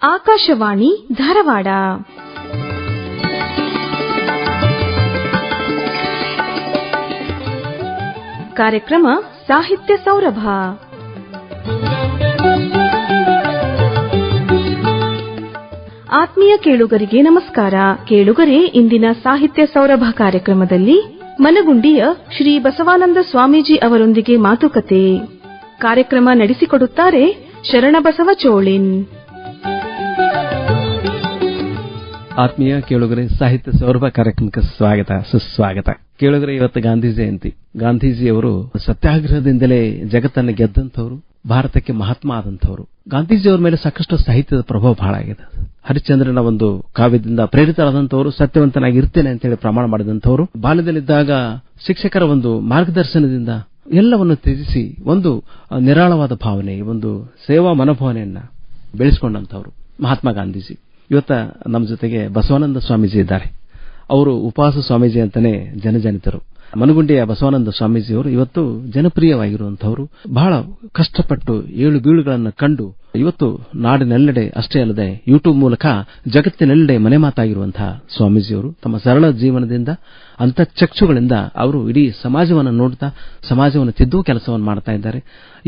ಆಕಾಶವಾಣಿ ಧಾರವಾಡ. ಕಾರ್ಯಕ್ರಮ ಸಾಹಿತ್ಯ ಸೌರಭ. ಆತ್ಮೀಯ ಕೇಳುಗರಿಗೆ ನಮಸ್ಕಾರ. ಕೇಳುಗರೆ, ಇಂದಿನ ಸಾಹಿತ್ಯ ಸೌರಭ ಕಾರ್ಯಕ್ರಮದಲ್ಲಿ ಮನಗುಂಡಿಯ ಶ್ರೀ ಬಸವಾನಂದ ಸ್ವಾಮೀಜಿ ಅವರೊಂದಿಗೆ ಮಾತುಕತೆ. ಕಾರ್ಯಕ್ರಮ ನಡೆಸಿಕೊಡುತ್ತಾರೆ ಶರಣಬಸವ ಚೋಳಿನ್. ಆತ್ಮೀಯ ಕೇಳುಗರೆ, ಸಾಹಿತ್ಯ ಸೌರಭ ಕಾರ್ಯಕ್ರಮಕ್ಕೆ ಸ್ವಾಗತ, ಸುಸ್ವಾಗತ. ಕೇಳುಗರೆ, ಇವತ್ತು ಗಾಂಧಿ ಜಯಂತಿ. ಗಾಂಧೀಜಿಯವರು ಸತ್ಯಾಗ್ರಹದಿಂದಲೇ ಜಗತ್ತನ್ನು ಗೆದ್ದಂಥವರು, ಭಾರತಕ್ಕೆ ಮಹಾತ್ಮ ಆದಂಥವರು. ಗಾಂಧೀಜಿಯವರ ಮೇಲೆ ಸಾಕಷ್ಟು ಸಾಹಿತ್ಯದ ಪ್ರಭಾವ ಬಹಳ ಆಗಿದೆ. ಹರಿಶ್ಚಂದ್ರನ ಒಂದು ಕಾವ್ಯದಿಂದ ಪ್ರೇರಿತರಾದಂಥವರು, ಸತ್ಯವಂತನಾಗಿ ಇರ್ತೇನೆ ಅಂತೇಳಿ ಪ್ರಮಾಣ ಮಾಡಿದಂಥವರು. ಬಾಲ್ಯದಲ್ಲಿದ್ದಾಗ ಶಿಕ್ಷಕರ ಒಂದು ಮಾರ್ಗದರ್ಶನದಿಂದ ಎಲ್ಲವನ್ನು ತ್ಯಜಿಸಿ ಒಂದು ನಿರಾಳವಾದ ಭಾವನೆ, ಒಂದು ಸೇವಾ ಮನೋಭಾವನೆಯನ್ನ ಬೆಳೆಸಿಕೊಂಡಂಥವರು ಮಹಾತ್ಮ ಗಾಂಧೀಜಿ. ಇವತ್ತ ನಮ್ಮ ಜೊತೆಗೆ ಬಸವಾನಂದ ಸ್ವಾಮೀಜಿ ಇದ್ದಾರೆ. ಅವರು ಉಪವಾಸ ಸ್ವಾಮೀಜಿ ಅಂತಾನೆ ಜನಜನಿತರು. ಮನಗುಂಡಿಯ ಬಸವಾನಂದ ಸ್ವಾಮೀಜಿಯವರು ಇವತ್ತು ಜನಪ್ರಿಯವಾಗಿರುವಂತಹವರು. ಬಹಳ ಕಷ್ಟಪಟ್ಟು ಏಳು ಬೀಳುಗಳನ್ನು ಕಂಡು ಇವತ್ತು ನಾಡಿನೆಲ್ಲೆಡೆ ಅಷ್ಟೇ ಅಲ್ಲದೆ ಯೂಟ್ಯೂಬ್ ಮೂಲಕ ಜಗತ್ತಿನೆಲ್ಲೆಡೆ ಮನೆ ಮಾತಾಗಿರುವಂತಹ ಸ್ವಾಮೀಜಿಯವರು ತಮ್ಮ ಸರಳ ಜೀವನದಿಂದ ಅಂತಃಚಕ್ಷುಗಳಿಂದ ಅವರು ಇಡೀ ಸಮಾಜವನ್ನು ನೋಡ್ತಾ ಸಮಾಜವನ್ನು ತಿದ್ದುವ ಕೆಲಸವನ್ನು ಮಾಡ್ತಾ ಇದ್ದಾರೆ.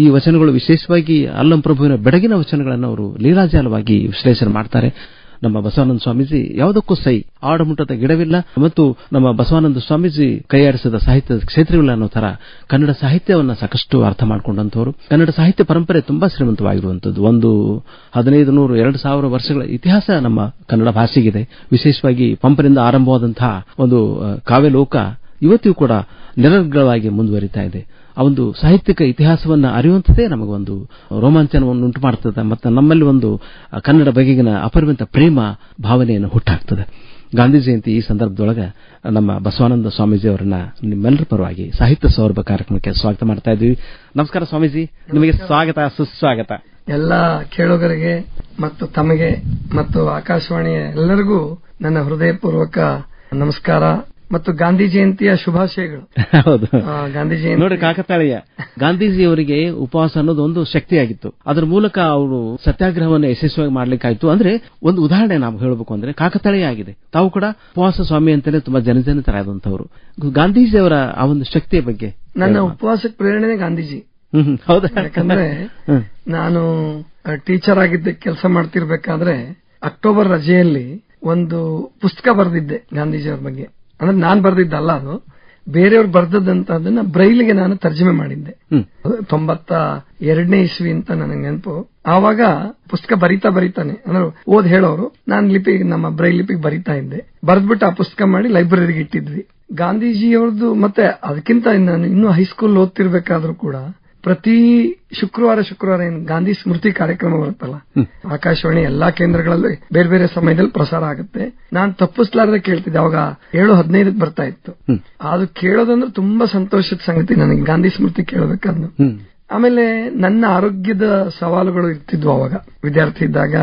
ಈ ವಚನಗಳು ವಿಶೇಷವಾಗಿ ಅಲ್ಲಂ ಪ್ರಭುವಿನ ಬೆಡಗಿನ ವಚನಗಳನ್ನು ಅವರು ಲೀಲಾಜಾಲವಾಗಿ ವಿಶ್ಲೇಷಣೆ ಮಾಡ್ತಾರೆ. ನಮ್ಮ ಬಸವಾನಂದ ಸ್ವಾಮೀಜಿ ಯಾವುದಕ್ಕೂ ಸೈ, ಆಡಮುಟ್ಟದ ಗಿಡವಿಲ್ಲ ಮತ್ತು ನಮ್ಮ ಬಸವಾನಂದ ಸ್ವಾಮೀಜಿ ಕೈಯಾಡಿಸಿದ ಸಾಹಿತ್ಯದ ಕ್ಷೇತ್ರವಿಲ್ಲ ಅನ್ನೋ ತರ ಕನ್ನಡ ಸಾಹಿತ್ಯವನ್ನು ಸಾಕಷ್ಟು ಅರ್ಥ ಮಾಡಿಕೊಂಡಂತವರು. ಕನ್ನಡ ಸಾಹಿತ್ಯ ಪರಂಪರೆ ತುಂಬಾ ಶ್ರೀಮಂತವಾಗಿರುವಂತದ್ದು. ಒಂದು 1500-2000 ವರ್ಷಗಳ ಇತಿಹಾಸ ನಮ್ಮ ಕನ್ನಡ ಭಾಷೆಗಿದೆ. ವಿಶೇಷವಾಗಿ ಪಂಪನಿಂದ ಆರಂಭವಾದಂತಹ ಒಂದು ಕಾವ್ಯಲೋಕ ಇವತ್ತಿಗೂ ಕೂಡ ನಿರರ್ಗಳವಾಗಿ ಮುಂದುವರಿತಾ ಇದೆ. ಆ ಒಂದು ಸಾಹಿತ್ಯಿಕ ಇತಿಹಾಸವನ್ನು ಅರಿಯುವಂಥದ್ದೇ ನಮಗೊಂದು ರೋಮಾಂಚನವನ್ನು ಉಂಟು ಮಾಡುತ್ತದೆ ಮತ್ತು ನಮ್ಮಲ್ಲಿ ಒಂದು ಕನ್ನಡ ಬಗೆಗಿನ ಅಪರಿಮಿತ ಪ್ರೇಮ ಭಾವನೆಯನ್ನು ಹುಟ್ಟಾಕ್ತದೆ. ಗಾಂಧಿ ಜಯಂತಿ ಈ ಸಂದರ್ಭದೊಳಗೆ ನಮ್ಮ ಬಸವಾನಂದ ಸ್ವಾಮೀಜಿ ಅವರನ್ನ ನಿಮ್ಮೆಲ್ಲರ ಪರವಾಗಿ ಸಾಹಿತ್ಯ ಸೌರಭ ಕಾರ್ಯಕ್ರಮಕ್ಕೆ ಸ್ವಾಗತ ಮಾಡ್ತಾ ಇದ್ದೀವಿ. ನಮಸ್ಕಾರ ಸ್ವಾಮೀಜಿ, ನಿಮಗೆ ಸ್ವಾಗತ, ಸುಸ್ವಾಗತ. ಎಲ್ಲ ಕೇಳುಗರಿಗೆ ಮತ್ತು ತಮಗೆ ಮತ್ತು ಆಕಾಶವಾಣಿಯ ಎಲ್ಲರಿಗೂ ನನ್ನ ಹೃದಯಪೂರ್ವಕ ನಮಸ್ಕಾರ ಮತ್ತು ಗಾಂಧಿ ಜಯಂತಿಯ ಶುಭಾಶಯಗಳು. ಹೌದು, ಗಾಂಧಿ ಜಯಂತಿ ನೋಡಿ, ಕಾಕತಾಳೀಯ ಗಾಂಧೀಜಿಯವರಿಗೆ ಉಪವಾಸ ಅನ್ನೋದು ಒಂದು ಶಕ್ತಿಯಾಗಿತ್ತು. ಅದರ ಮೂಲಕ ಅವರು ಸತ್ಯಾಗ್ರಹವನ್ನು ಯಶಸ್ವಿಯಾಗಿ ಮಾಡ್ಲಿಕ್ಕಾಯ್ತು. ಅಂದ್ರೆ ಒಂದು ಉದಾಹರಣೆ ನಾವು ಹೇಳಬೇಕು ಅಂದ್ರೆ ಕಾಕತಾಳೀಯ ಆಗಿದೆ. ತಾವು ಕೂಡ ಉಪವಾಸ ಸ್ವಾಮಿ ಅಂತಾನೆ ತುಂಬಾ ಜನಜನಿತರಾದಂತವರು. ಗಾಂಧೀಜಿಯವರ ಆ ಒಂದು ಶಕ್ತಿಯ ಬಗ್ಗೆ ನನ್ನ ಉಪವಾಸಕ್ಕೆ ಪ್ರೇರಣೆ ಗಾಂಧೀಜಿ. ಹೌದಾ? ಯಾಕಂದ್ರೆ ನಾನು ಟೀಚರ್ ಆಗಿದ್ದೆ, ಕೆಲಸ ಮಾಡ್ತಿರ್ಬೇಕಾದ್ರೆ ಅಕ್ಟೋಬರ್ ರಜೆಯಲ್ಲಿ ಒಂದು ಪುಸ್ತಕ ಬರೆದಿದ್ದೆ ಗಾಂಧೀಜಿಯವರ ಬಗ್ಗೆ. ಅಂದ್ರೆ ನಾನ್ ಬರ್ದಿದ್ದಲ್ಲ, ಅದು ಬೇರೆಯವ್ರು ಬರ್ದದಂತದನ್ನ ಬ್ರೈಲ್ಗೆ ನಾನು ತರ್ಜಮೆ ಮಾಡಿದ್ದೆ. 92ನೇ ಇಸ್ವಿ ಅಂತ ನನಗೆ ನೆನಪು. ಆವಾಗ ಪುಸ್ತಕ ಬರಿತಾನೆ ಅಂದ್ರೆ ಓದ್ ಹೇಳೋರು, ನಾನು ಲಿಪಿಗೆ ನಮ್ಮ ಬ್ರೈಲ್ ಲಿಪಿಗೆ ಬರಿತಾ ಇದ್ದೆ. ಬರ್ದ್ಬಿಟ್ಟು ಆ ಪುಸ್ತಕ ಮಾಡಿ ಲೈಬ್ರರಿಗೆ ಇಟ್ಟಿದ್ವಿ. ಗಾಂಧೀಜಿಯವ್ರದ್ದು ಮತ್ತೆ ಅದಕ್ಕಿಂತ ನಾನು ಇನ್ನೂ ಹೈಸ್ಕೂಲ್ ಓದ್ತಿರ್ಬೇಕಾದ್ರೂ ಕೂಡ ಪ್ರತಿ ಶುಕ್ರವಾರ ಏನು ಗಾಂಧಿ ಸ್ಮೃತಿ ಕಾರ್ಯಕ್ರಮ ಬರುತ್ತಲ್ಲ, ಆಕಾಶವಾಣಿ ಎಲ್ಲಾ ಕೇಂದ್ರಗಳಲ್ಲೂ ಬೇರೆ ಬೇರೆ ಸಮಯದಲ್ಲಿ ಪ್ರಸಾರ ಆಗುತ್ತೆ. ನಾನು ತಪ್ಪಿಸ್ಲಾರದೆ ಕೇಳ್ತಿದ್ದೆ. ಅವಾಗ 7:15 ಬರ್ತಾ ಇತ್ತು. ಅದು ಕೇಳೋದಂದ್ರೆ ತುಂಬಾ ಸಂತೋಷದ ಸಂಗತಿ ನನಗೆ, ಗಾಂಧಿ ಸ್ಮೃತಿ ಕೇಳಬೇಕಾದ್ರು. ಆಮೇಲೆ ನನ್ನ ಆರೋಗ್ಯದ ಸವಾಲುಗಳು ಇರ್ತಿದ್ವು. ಅವಾಗ ವಿದ್ಯಾರ್ಥಿ ಇದ್ದಾಗ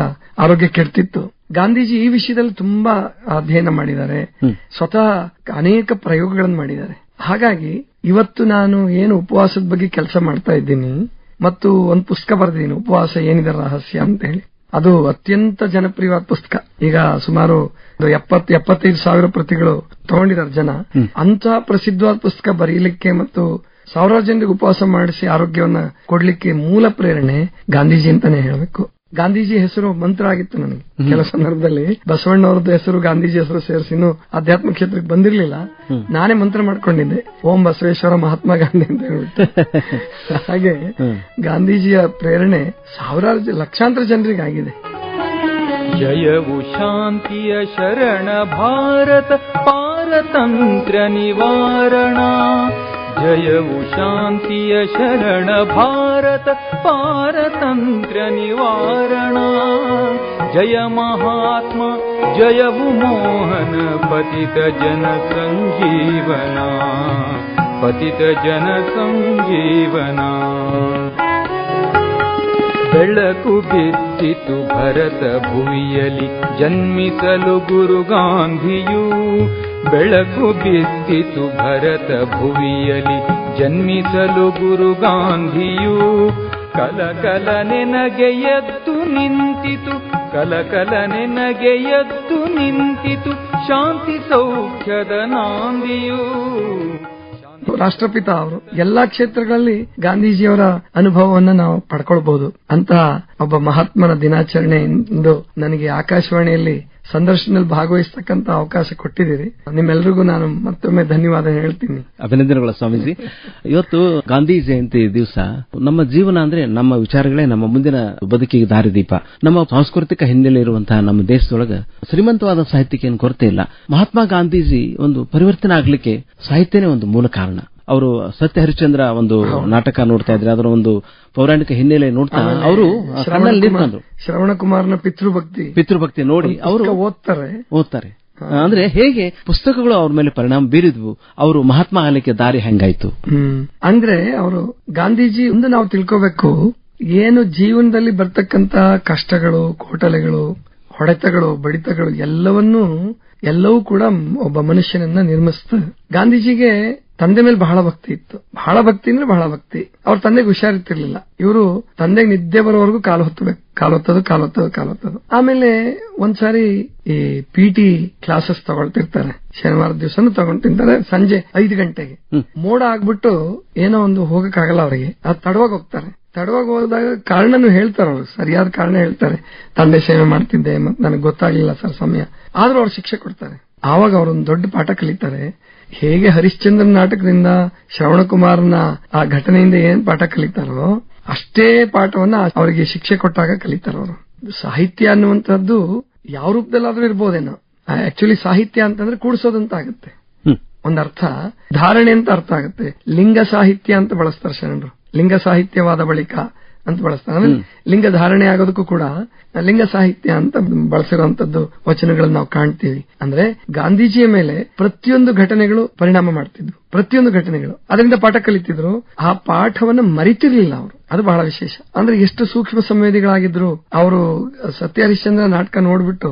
ಆರೋಗ್ಯ ಕೆಡ್ತಿತ್ತು. ಗಾಂಧೀಜಿ ಈ ವಿಷಯದಲ್ಲಿ ತುಂಬಾ ಅಧ್ಯಯನ ಮಾಡಿದ್ದಾರೆ, ಸ್ವತಃ ಅನೇಕ ಪ್ರಯೋಗಗಳನ್ನು ಮಾಡಿದ್ದಾರೆ. ಹಾಗಾಗಿ ಇವತ್ತು ನಾನು ಏನು ಉಪವಾಸದ ಬಗ್ಗೆ ಕೆಲಸ ಮಾಡ್ತಾ ಇದ್ದೀನಿ ಮತ್ತು ಒಂದು ಪುಸ್ತಕ ಬರೆದಿದ್ದೀನಿ, ಉಪವಾಸ ಏನಿದೆ ರಹಸ್ಯ ಅಂತ ಹೇಳಿ. ಅದು ಅತ್ಯಂತ ಜನಪ್ರಿಯವಾದ ಪುಸ್ತಕ. ಈಗ ಸುಮಾರು 70-75 ಪ್ರತಿಗಳು ತಗೊಂಡಿದ್ದಾರೆ ಜನ. ಅಂತಹ ಪ್ರಸಿದ್ಧವಾದ ಪುಸ್ತಕ ಬರೀಲಿಕ್ಕೆ ಮತ್ತು ಸಾವಿರಾರು ಜನರಿಗೆ ಉಪವಾಸ ಮಾಡಿಸಿ ಆರೋಗ್ಯವನ್ನ ಕೊಡ್ಲಿಕ್ಕೆ ಮೂಲ ಪ್ರೇರಣೆ ಗಾಂಧೀಜಿ ಅಂತಾನೆ ಹೇಳಬೇಕು. ಗಾಂಧೀಜಿ ಹೆಸರು ಮಂತ್ರ ಆಗಿತ್ತು ನನಗೆ. ಕೆಲ ಸಂದರ್ಭದಲ್ಲಿ ಬಸವಣ್ಣವ್ರದ್ದು ಹೆಸರು ಗಾಂಧೀಜಿ ಹೆಸರು ಸೇರಿಸಿ ಇನ್ನೂ ಆಧ್ಯಾತ್ಮ ಕ್ಷೇತ್ರಕ್ಕೆ ಬಂದಿರಲಿಲ್ಲ. ನಾನೇ ಮಂತ್ರ ಮಾಡ್ಕೊಂಡಿದ್ದೆ, ಓಂ ಬಸವೇಶ್ವರ ಮಹಾತ್ಮ ಗಾಂಧಿ ಅಂತ ಹೇಳ್ಬಿಟ್ಟು. ಹಾಗೆ ಗಾಂಧೀಜಿಯ ಪ್ರೇರಣೆ ಸಾವಿರಾರು ಲಕ್ಷಾಂತರ ಜನರಿಗೆ ಆಗಿದೆ. ಜಯವು ಶಾಂತಿಯ ಶರಣ ಭಾರತ ಪಾರತಂತ್ರ ನಿವಾರಣ. ಜಯವು ಶಾಂತಿಯ ಶರಣ ಭಾರತ ಪಾರತಂತ್ರ ನಿವಾರಣ. ಜಯ ಮಹಾತ್ಮ ಜಯವು ಮೋಹನ ಪತಿತ ಜನ ಸಂಜೀವನ. ಪತಿತ ಜನ ಸಂಜೀವನ. ಬೆಳಕು ಬಿದ್ದಿತು ಭರತ ಭುವಿಯಲಿ ಜನ್ಮಿಸಲು ಗುರು ಗಾಂಧಿಯು. ಬೆಳಕು ಬಿದ್ದಿತು ಭರತ ಭುವಿಯಲಿ ಜನ್ಮಿಸಲು ಗುರು ಗಾಂಧಿಯು. ಕಲ ಕಲ ನೆನಗೆ ಎದ್ದು ನಿಂತಿತು ಕಲಕಲನೆ ನಗೆಯದ್ದು ನಿಂತಿತು ಶಾಂತಿ ಸೌಖ್ಯದ ನಾಂದಿಯೂ. ರಾಷ್ಟ್ರಪಿತ ಅವರು ಎಲ್ಲಾ ಕ್ಷೇತ್ರಗಳಲ್ಲಿ ಗಾಂಧೀಜಿಯವರ ಅನುಭವವನ್ನು ನಾವು ಪಡ್ಕೊಳ್ಬಹುದು. ಅಂತಹ ಒಬ್ಬ ಮಹಾತ್ಮನ ದಿನಾಚರಣೆ ಇಂದು ನನಗೆ ಆಕಾಶವಾಣಿಯಲ್ಲಿ ಸಂದರ್ಶನದಲ್ಲಿ ಭಾಗವಹಿಸತಕ್ಕಂತ ಅವಕಾಶ ಕೊಟ್ಟಿದ್ದೀರಿ. ನಿಮ್ಮೆಲ್ಲರಿಗೂ ನಾನು ಮತ್ತೊಮ್ಮೆ ಧನ್ಯವಾದ ಹೇಳ್ತೀನಿ. ಅಭಿನಂದನೆಗಳು ಸ್ವಾಮೀಜಿ. ಇವತ್ತು ಗಾಂಧಿ ಜಯಂತಿ ದಿವಸ ನಮ್ಮ ಜೀವನ ಅಂದ್ರೆ ನಮ್ಮ ವಿಚಾರಗಳೇ ನಮ್ಮ ಮುಂದಿನ ಬದುಕಿಗೆ ದಾರಿದೀಪ. ನಮ್ಮ ಸಾಂಸ್ಕೃತಿಕ ಹಿನ್ನೆಲೆ ಇರುವಂತಹ ನಮ್ಮ ದೇಶದೊಳಗೆ ಶ್ರೀಮಂತವಾದ ಸಾಹಿತ್ಯಕ್ಕೆ ಏನು ಕೊರತೆ ಇಲ್ಲ. ಮಹಾತ್ಮ ಗಾಂಧೀಜಿ ಒಂದು ಪರಿವರ್ತನೆ ಆಗ್ಲಿಕ್ಕೆ ಸಾಹಿತ್ಯನೇ ಒಂದು ಮೂಲ ಕಾರಣ. ಅವರು ಸತ್ಯ ಹರಿಶ್ಚಂದ್ರ ಒಂದು ನಾಟಕ ನೋಡ್ತಾ ಇದ್ರೆ ಅದರ ಒಂದು ಪೌರಾಣಿಕ ಹಿನ್ನೆಲೆ ನೋಡ್ತಾ ಅವರು ಶ್ರವಣ ಕುಮಾರನ ಪಿತೃಭಕ್ತಿ ನೋಡಿ ಅವರು ಓದ್ತಾರೆ. ಅಂದ್ರೆ ಹೇಗೆ ಪುಸ್ತಕಗಳು ಅವ್ರ ಮೇಲೆ ಪರಿಣಾಮ ಬೀರಿದ್ವು, ಅವರು ಮಹಾತ್ಮ ಆಗಲಿಕ್ಕೆ ದಾರಿ ಹೆಂಗಾಯ್ತು ಅಂದ್ರೆ ಅವರು ಗಾಂಧೀಜಿ ಒಂದು ನಾವು ತಿಳ್ಕೋಬೇಕು, ಏನು ಜೀವನದಲ್ಲಿ ಬರ್ತಕ್ಕಂತ ಕಷ್ಟಗಳು, ಕೋಟಲೆಗಳು, ಹೊಡೆತಗಳು, ಬಡಿತಗಳು ಎಲ್ಲವೂ ಕೂಡ ಒಬ್ಬ ಮನುಷ್ಯನನ್ನ ನಿರ್ಮಿಸ್ತದೆ. ಗಾಂಧೀಜಿಗೆ ತಂದೆ ಮೇಲೆ ಬಹಳ ಭಕ್ತಿ ಇತ್ತು. ಬಹಳ ಭಕ್ತಿ ಅಂದ್ರೆ ಬಹಳ ಭಕ್ತಿ. ಅವ್ರ ತಂದೆಗೆ ಹುಷಾರಿರ್ತಿರ್ಲಿಲ್ಲ. ಇವರು ತಂದೆಗೆ ನಿದ್ದೆ ಬರೋವರೆಗೂ ಕಾಲೊತ್ತದು. ಆಮೇಲೆ ಒಂದ್ಸಾರಿ ಈ PT ಕ್ಲಾಸಸ್ ತಗೊಳ್ತಿರ್ತಾರೆ. ಶನಿವಾರ ದಿವಸನೂ ತಗೊಂತಿರ್ತಾರೆ. ಸಂಜೆ 5 ಗಂಟೆಗೆ ಮೋಡ ಆಗ್ಬಿಟ್ಟು ಏನೋ ಒಂದು ಹೋಗಕ್ಕಾಗಲ್ಲ ಅವರಿಗೆ. ಅದು ತಡವಾಗಿ ಹೋದಾಗ ಕಾರಣನು ಹೇಳ್ತಾರೆ. ಅವರು ಸರಿಯಾದ ಕಾರಣ ಹೇಳ್ತಾರೆ. ತಂದೆ ಸೇವೆ ಮಾಡ್ತಿದ್ದೆ, ಮತ್ತೆ ನನಗೆ ಗೊತ್ತಾಗ್ಲಿಲ್ಲ ಸರ್ ಸಮಯ. ಆದ್ರೂ ಅವ್ರು ಶಿಕ್ಷೆ ಕೊಡ್ತಾರೆ. ಆವಾಗ ಅವರೊಂದು ದೊಡ್ಡ ಪಾಠ ಕಲಿತಾರೆ. ಹೇಗೆ ಹರಿಶ್ಚಂದ್ರನ ನಾಟಕದಿಂದ ಶ್ರವಣಕುಮಾರನ ಆ ಘಟನೆಯಿಂದ ಏನ್ ಪಾಠ ಕಲಿತಾರೋ ಅಷ್ಟೇ ಪಾಠವನ್ನ ಅವರಿಗೆ ಶಿಕ್ಷೆ ಕೊಟ್ಟಾಗ ಕಲಿತಾರ ಅವರು. ಸಾಹಿತ್ಯ ಅನ್ನುವಂಥದ್ದು ಯಾವ ರೂಪದಲ್ಲಾದ್ರೂ ಇರ್ಬೋದೇನೋ. ಆಕ್ಚುಲಿ ಸಾಹಿತ್ಯ ಅಂತಂದ್ರೆ ಕೂಡಿಸೋದಂತ ಆಗುತ್ತೆ. ಒಂದರ್ಥ ಧಾರಣೆ ಅಂತ ಅರ್ಥ ಆಗುತ್ತೆ. ಲಿಂಗ ಸಾಹಿತ್ಯ ಅಂತ ಬಳಸ್ತಾರೆ ಶರಣರು. ಲಿಂಗ ಸಾಹಿತ್ಯವಾದ ಬಳಿಕ ಅಂತ ಬಳಸ್ತಾರೆ. ಅಂದ್ರೆ ಲಿಂಗ ಧಾರಣೆ ಆಗೋದಕ್ಕೂ ಕೂಡ ಲಿಂಗ ಸಾಹಿತ್ಯ ಅಂತ ಬಳಸಿರುವಂತದ್ದು ವಚನಗಳನ್ನು ನಾವು ಕಾಣ್ತೀವಿ. ಅಂದ್ರೆ ಗಾಂಧೀಜಿಯ ಮೇಲೆ ಪ್ರತಿಯೊಂದು ಘಟನೆಗಳು ಪರಿಣಾಮ ಮಾಡ್ತಿದ್ವು. ಪ್ರತಿಯೊಂದು ಘಟನೆಗಳು ಅದರಿಂದ ಪಾಠ ಕಲಿತಿದ್ರು. ಆ ಪಾಠವನ್ನು ಮರಿತಿರ್ಲಿಲ್ಲ ಅವರು. ಅದು ಬಹಳ ವಿಶೇಷ. ಅಂದ್ರೆ ಎಷ್ಟು ಸೂಕ್ಷ್ಮ ಸಂವೇದಿಗಳಾಗಿದ್ರು ಅವರು. ಸತ್ಯ ಹರಿಶ್ಚಂದ್ರ ನಾಟಕ ನೋಡ್ಬಿಟ್ಟು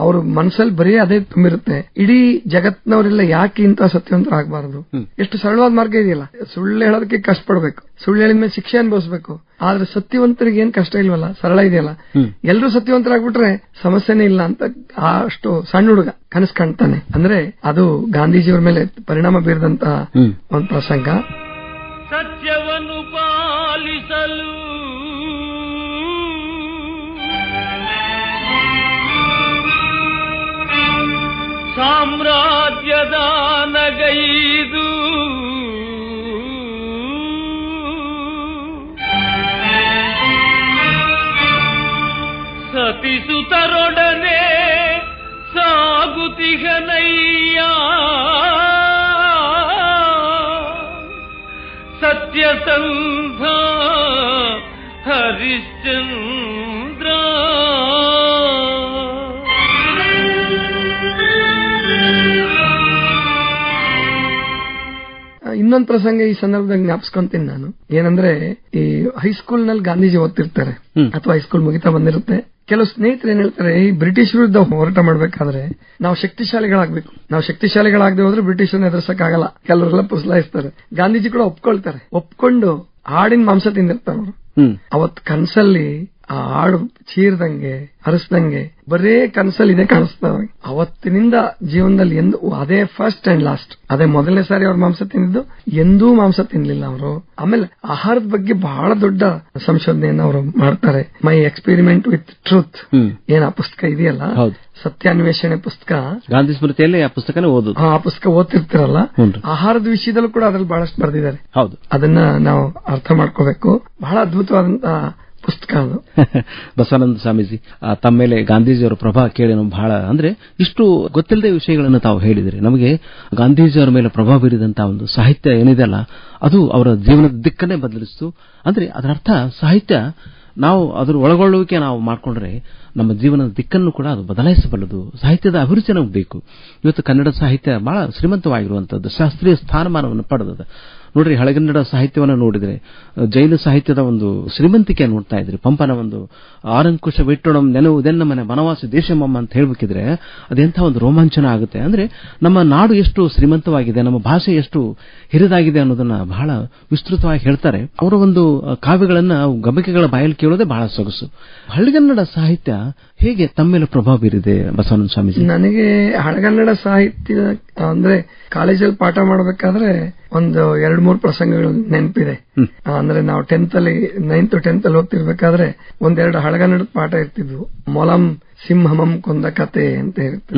ಅವ್ರ ಮನಸ್ಸಲ್ಲಿ ಬರೀ ಅದೇ ತುಂಬಿರುತ್ತೆ. ಇಡೀ ಜಗತ್ನವರೆಲ್ಲ ಯಾಕೆ ಇಂತಹ ಸತ್ಯವಂತರಾಗಬಾರದು, ಎಷ್ಟು ಸರಳವಾದ ಮಾರ್ಗ ಇದೆಯಲ್ಲ. ಸುಳ್ಳು ಹೇಳೋದಕ್ಕೆ ಕಷ್ಟಪಡ್ಬೇಕು, ಸುಳ್ಳು ಹೇಳಿದ್ಮೇಲೆ ಶಿಕ್ಷೆ ಅನುಭವಿಸಬೇಕು. ಆದ್ರೆ ಸತ್ಯವಂತರಿಗೆ ಏನ್ ಕಷ್ಟ ಇಲ್ವಲ್ಲ, ಸರಳ ಇದೆಯಲ್ಲ. ಎಲ್ಲರೂ ಸತ್ಯವಂತರಾಗ್ಬಿಟ್ರೆ ಸಮಸ್ಯೆನೇ ಇಲ್ಲ ಅಂತ ಅಷ್ಟು ಸಣ್ಣ ಹುಡುಗ ಕನಸು ಕಾಣ್ತಾನೆ. ಅಂದ್ರೆ ಅದು ಗಾಂಧೀಜಿಯವರ ಮೇಲೆ ಪರಿಣಾಮ ಬೀರಿದಂತಹ ಒಂದು ಪ್ರಸಂಗ. ಸತ್ಯವನ್ನು ಪಾಲಿಸಲು ಸಾಮ್ರಾಜ್ಯದ ನಗೈದು ಸತಿಸುತರೊಡನೆ ಸಾಗುತಿಗನಯ್ಯ ಸತ್ಯಸಂಧ ಹರಿಶ್ಚಂದ್ರ. ಇನ್ನೊಂದು ಪ್ರಸಂಗ ಈ ಸಂದರ್ಭದಲ್ಲಿ ಜ್ಞಾಪಿಸ್ಕೊಂತೀನಿ ನಾನು. ಏನಂದ್ರೆ ಈ ಹೈಸ್ಕೂಲ್ ನಲ್ಲಿ ಗಾಂಧೀಜಿ ಓದ್ತಿರ್ತಾರೆ ಅಥವಾ ಹೈಸ್ಕೂಲ್ ಮುಗಿತಾ ಬಂದಿರುತ್ತೆ. ಕೆಲವು ಸ್ನೇಹಿತರು ಏನ್ ಹೇಳ್ತಾರೆ, ಈ ಬ್ರಿಟಿಷ್ ವಿರುದ್ಧ ಹೋರಾಟ ಮಾಡ್ಬೇಕಾದ್ರೆ ನಾವು ಶಕ್ತಿಶಾಲಿಗಳಾಗಬೇಕು. ನಾವು ಶಕ್ತಿಶಾಲಿಗಳಾಗದೆ ಹೋದ್ರೆ ಬ್ರಿಟಿಷರನ್ನ ಎದುರಿಸಕ್ಕಾಗಲ್ಲ. ಕೆಲವರೆಲ್ಲ ಪುಸ್ಲಾಯಿಸ್ತಾರೆ. ಗಾಂಧೀಜಿ ಕೂಡ ಒಪ್ಕೊಂಡು ಆಡಿನ ಮಾಂಸ ತಿಂದಿರ್ತಾರೆ ಅವರು. ಅವತ್ ಕನ್ಸಲ್ಲಿ ಆ ಆಡು ಚೀರ್ದಂಗೆ ಹರಿಸ್ದಂಗೆ ಬರೇ ಕನ್ಸಲ್ಲಿ ಇದೆ ಕಾಣಿಸ್ತಾವ. ಅವತ್ತಿನಿಂದ ಜೀವನದಲ್ಲಿ ಅದೇ ಫಸ್ಟ್ ಅಂಡ್ ಲಾಸ್ಟ್, ಅದೇ ಮೊದಲನೇ ಸಾರಿ ಅವ್ರ ಮಾಂಸ ತಿಂದಿದ್ದು. ಎಂದೂ ಮಾಂಸ ತಿನ್ಲಿಲ್ಲ ಅವರು. ಆಮೇಲೆ ಆಹಾರದ ಬಗ್ಗೆ ಬಹಳ ದೊಡ್ಡ ಸಂಶೋಧನೆಯನ್ನು ಅವರು ಮಾಡ್ತಾರೆ. ಮೈ ಎಕ್ಸ್ಪೆರಿಮೆಂಟ್ ವಿತ್ ಟ್ರೂತ್ ಏನ್ ಆ ಪುಸ್ತಕ ಇದೆಯಲ್ಲ, ಸತ್ಯಾನ್ವೇಷಣೆ ಪುಸ್ತಕ. ಗಾಂಧಿ ಸ್ಮೃತಿಯಲ್ಲಿ ಆ ಪುಸ್ತಕನೇ ಓದೋದು. ಆ ಪುಸ್ತಕ ಓದ್ತಿರ್ತಿರಲ್ಲ, ಆಹಾರದ ವಿಷಯದಲ್ಲೂ ಕೂಡ ಅದ್ರಲ್ಲಿ ಬಹಳಷ್ಟು ಬರೆದಿದ್ದಾರೆ. ಹೌದು, ಅದನ್ನ ನಾವು ಅರ್ಥ ಮಾಡ್ಕೋಬೇಕು. ಬಹಳ ಅದ್ಭುತವಾದಂತಹ ಪುಸ್ತಕ ಅದು. ಬಸವಾನಂದ ಸ್ವಾಮೀಜಿ, ತಮ್ಮ ಮೇಲೆ ಗಾಂಧೀಜಿಯವರ ಪ್ರಭಾವ ಕೇಳಿ ನಾವು ಬಹಳ ಅಂದ್ರೆ ಇಷ್ಟು ಗೊತ್ತಿಲ್ಲದೆ ವಿಷಯಗಳನ್ನು ತಾವು ಹೇಳಿದ್ರಿ. ನಮಗೆ ಗಾಂಧೀಜಿಯವರ ಮೇಲೆ ಪ್ರಭಾವ ಬೀರಿದಂತಹ ಒಂದು ಸಾಹಿತ್ಯ ಏನಿದೆಯಲ್ಲ, ಅದು ಅವರ ಜೀವನದ ದಿಕ್ಕನ್ನೇ ಬದಲಿಸಿತು. ಅಂದ್ರೆ ಅದರ ಅರ್ಥ ಸಾಹಿತ್ಯ ನಾವು ಅದರ ಒಳಗೊಳ್ಳುವಿಕೆ ನಾವು ಮಾಡಿಕೊಂಡ್ರೆ ನಮ್ಮ ಜೀವನದ ದಿಕ್ಕನ್ನು ಕೂಡ ಅದು ಬದಲಾಯಿಸಬಲ್ಲದು. ಸಾಹಿತ್ಯದ ಅಭಿರುಚಿ ನಮಗೆ ಬೇಕು. ಇವತ್ತು ಕನ್ನಡ ಸಾಹಿತ್ಯ ಬಹಳ ಶ್ರೀಮಂತವಾಗಿರುವಂತದ್ದು, ಶಾಸ್ತ್ರೀಯ ಸ್ಥಾನಮಾನವನ್ನು ಪಡೆದದ. ನೋಡ್ರಿ, ಹಳೆಗನ್ನಡ ಸಾಹಿತ್ಯವನ್ನು ನೋಡಿದ್ರೆ ಜೈನ ಸಾಹಿತ್ಯದ ಒಂದು ಶ್ರೀಮಂತಿಕೆ ನೋಡ್ತಾ ಇದ್ರಿ. ಪಂಪನ ಒಂದು ಆರಂಕುಶ ಬಿಟ್ಟೊಡಂ ನೆನವುದೆನ್ನ ಮನೆ ಬನವಾಸ ದೇಶಮಮ್ಮ ಅಂತ ಹೇಳ್ಬೇಕಿದ್ರೆ ಅದೆಂಥ ಒಂದು ರೋಮಾಂಚನ ಆಗುತ್ತೆ. ಅಂದ್ರೆ ನಮ್ಮ ನಾಡು ಎಷ್ಟು ಶ್ರೀಮಂತವಾಗಿದೆ, ನಮ್ಮ ಭಾಷೆ ಎಷ್ಟು ಹಿರಿದಾಗಿದೆ ಅನ್ನೋದನ್ನ ಬಹಳ ವಿಸ್ತೃತವಾಗಿ ಹೇಳ್ತಾರೆ. ಅವರ ಒಂದು ಕಾವ್ಯಗಳನ್ನ ಗಮಕಿಗಳ ಬಾಯಲ್ಲಿ ಕೇಳೋದೇ ಬಹಳ ಸೊಗಸು. ಹಳೆಗನ್ನಡ ಸಾಹಿತ್ಯ ಹೇಗೆ ತಮ್ಮ ಮೇಲೆ ಪ್ರಭಾವ ಬೀರಿದೆ ಬಸವಾನಂದ ಸ್ವಾಮೀಜಿ? ನನಗೆ ಹಳೆಗನ್ನಡ ಸಾಹಿತ್ಯ ಅಂದ್ರೆ ಕಾಲೇಜಲ್ಲಿ ಪಾಠ ಮಾಡಬೇಕಾದ್ರೆ ಒಂದು 2-3 ಪ್ರಸಂಗಗಳು ನೆನಪಿದೆ. ಅಂದ್ರೆ ನಾವು 9th 10th ಅಲ್ಲಿ ಹೋಗ್ತಿರ್ಬೇಕಾದ್ರೆ 1-2 ಹಳೆಗನ್ನಡದ ಪಾಠ ಇರ್ತಿದ್ವು. ಮೊಲಂ ಸಿಂಹಮಂ ಕೊಂದ ಕತೆ ಅಂತ ಇರುತ್ತೆ.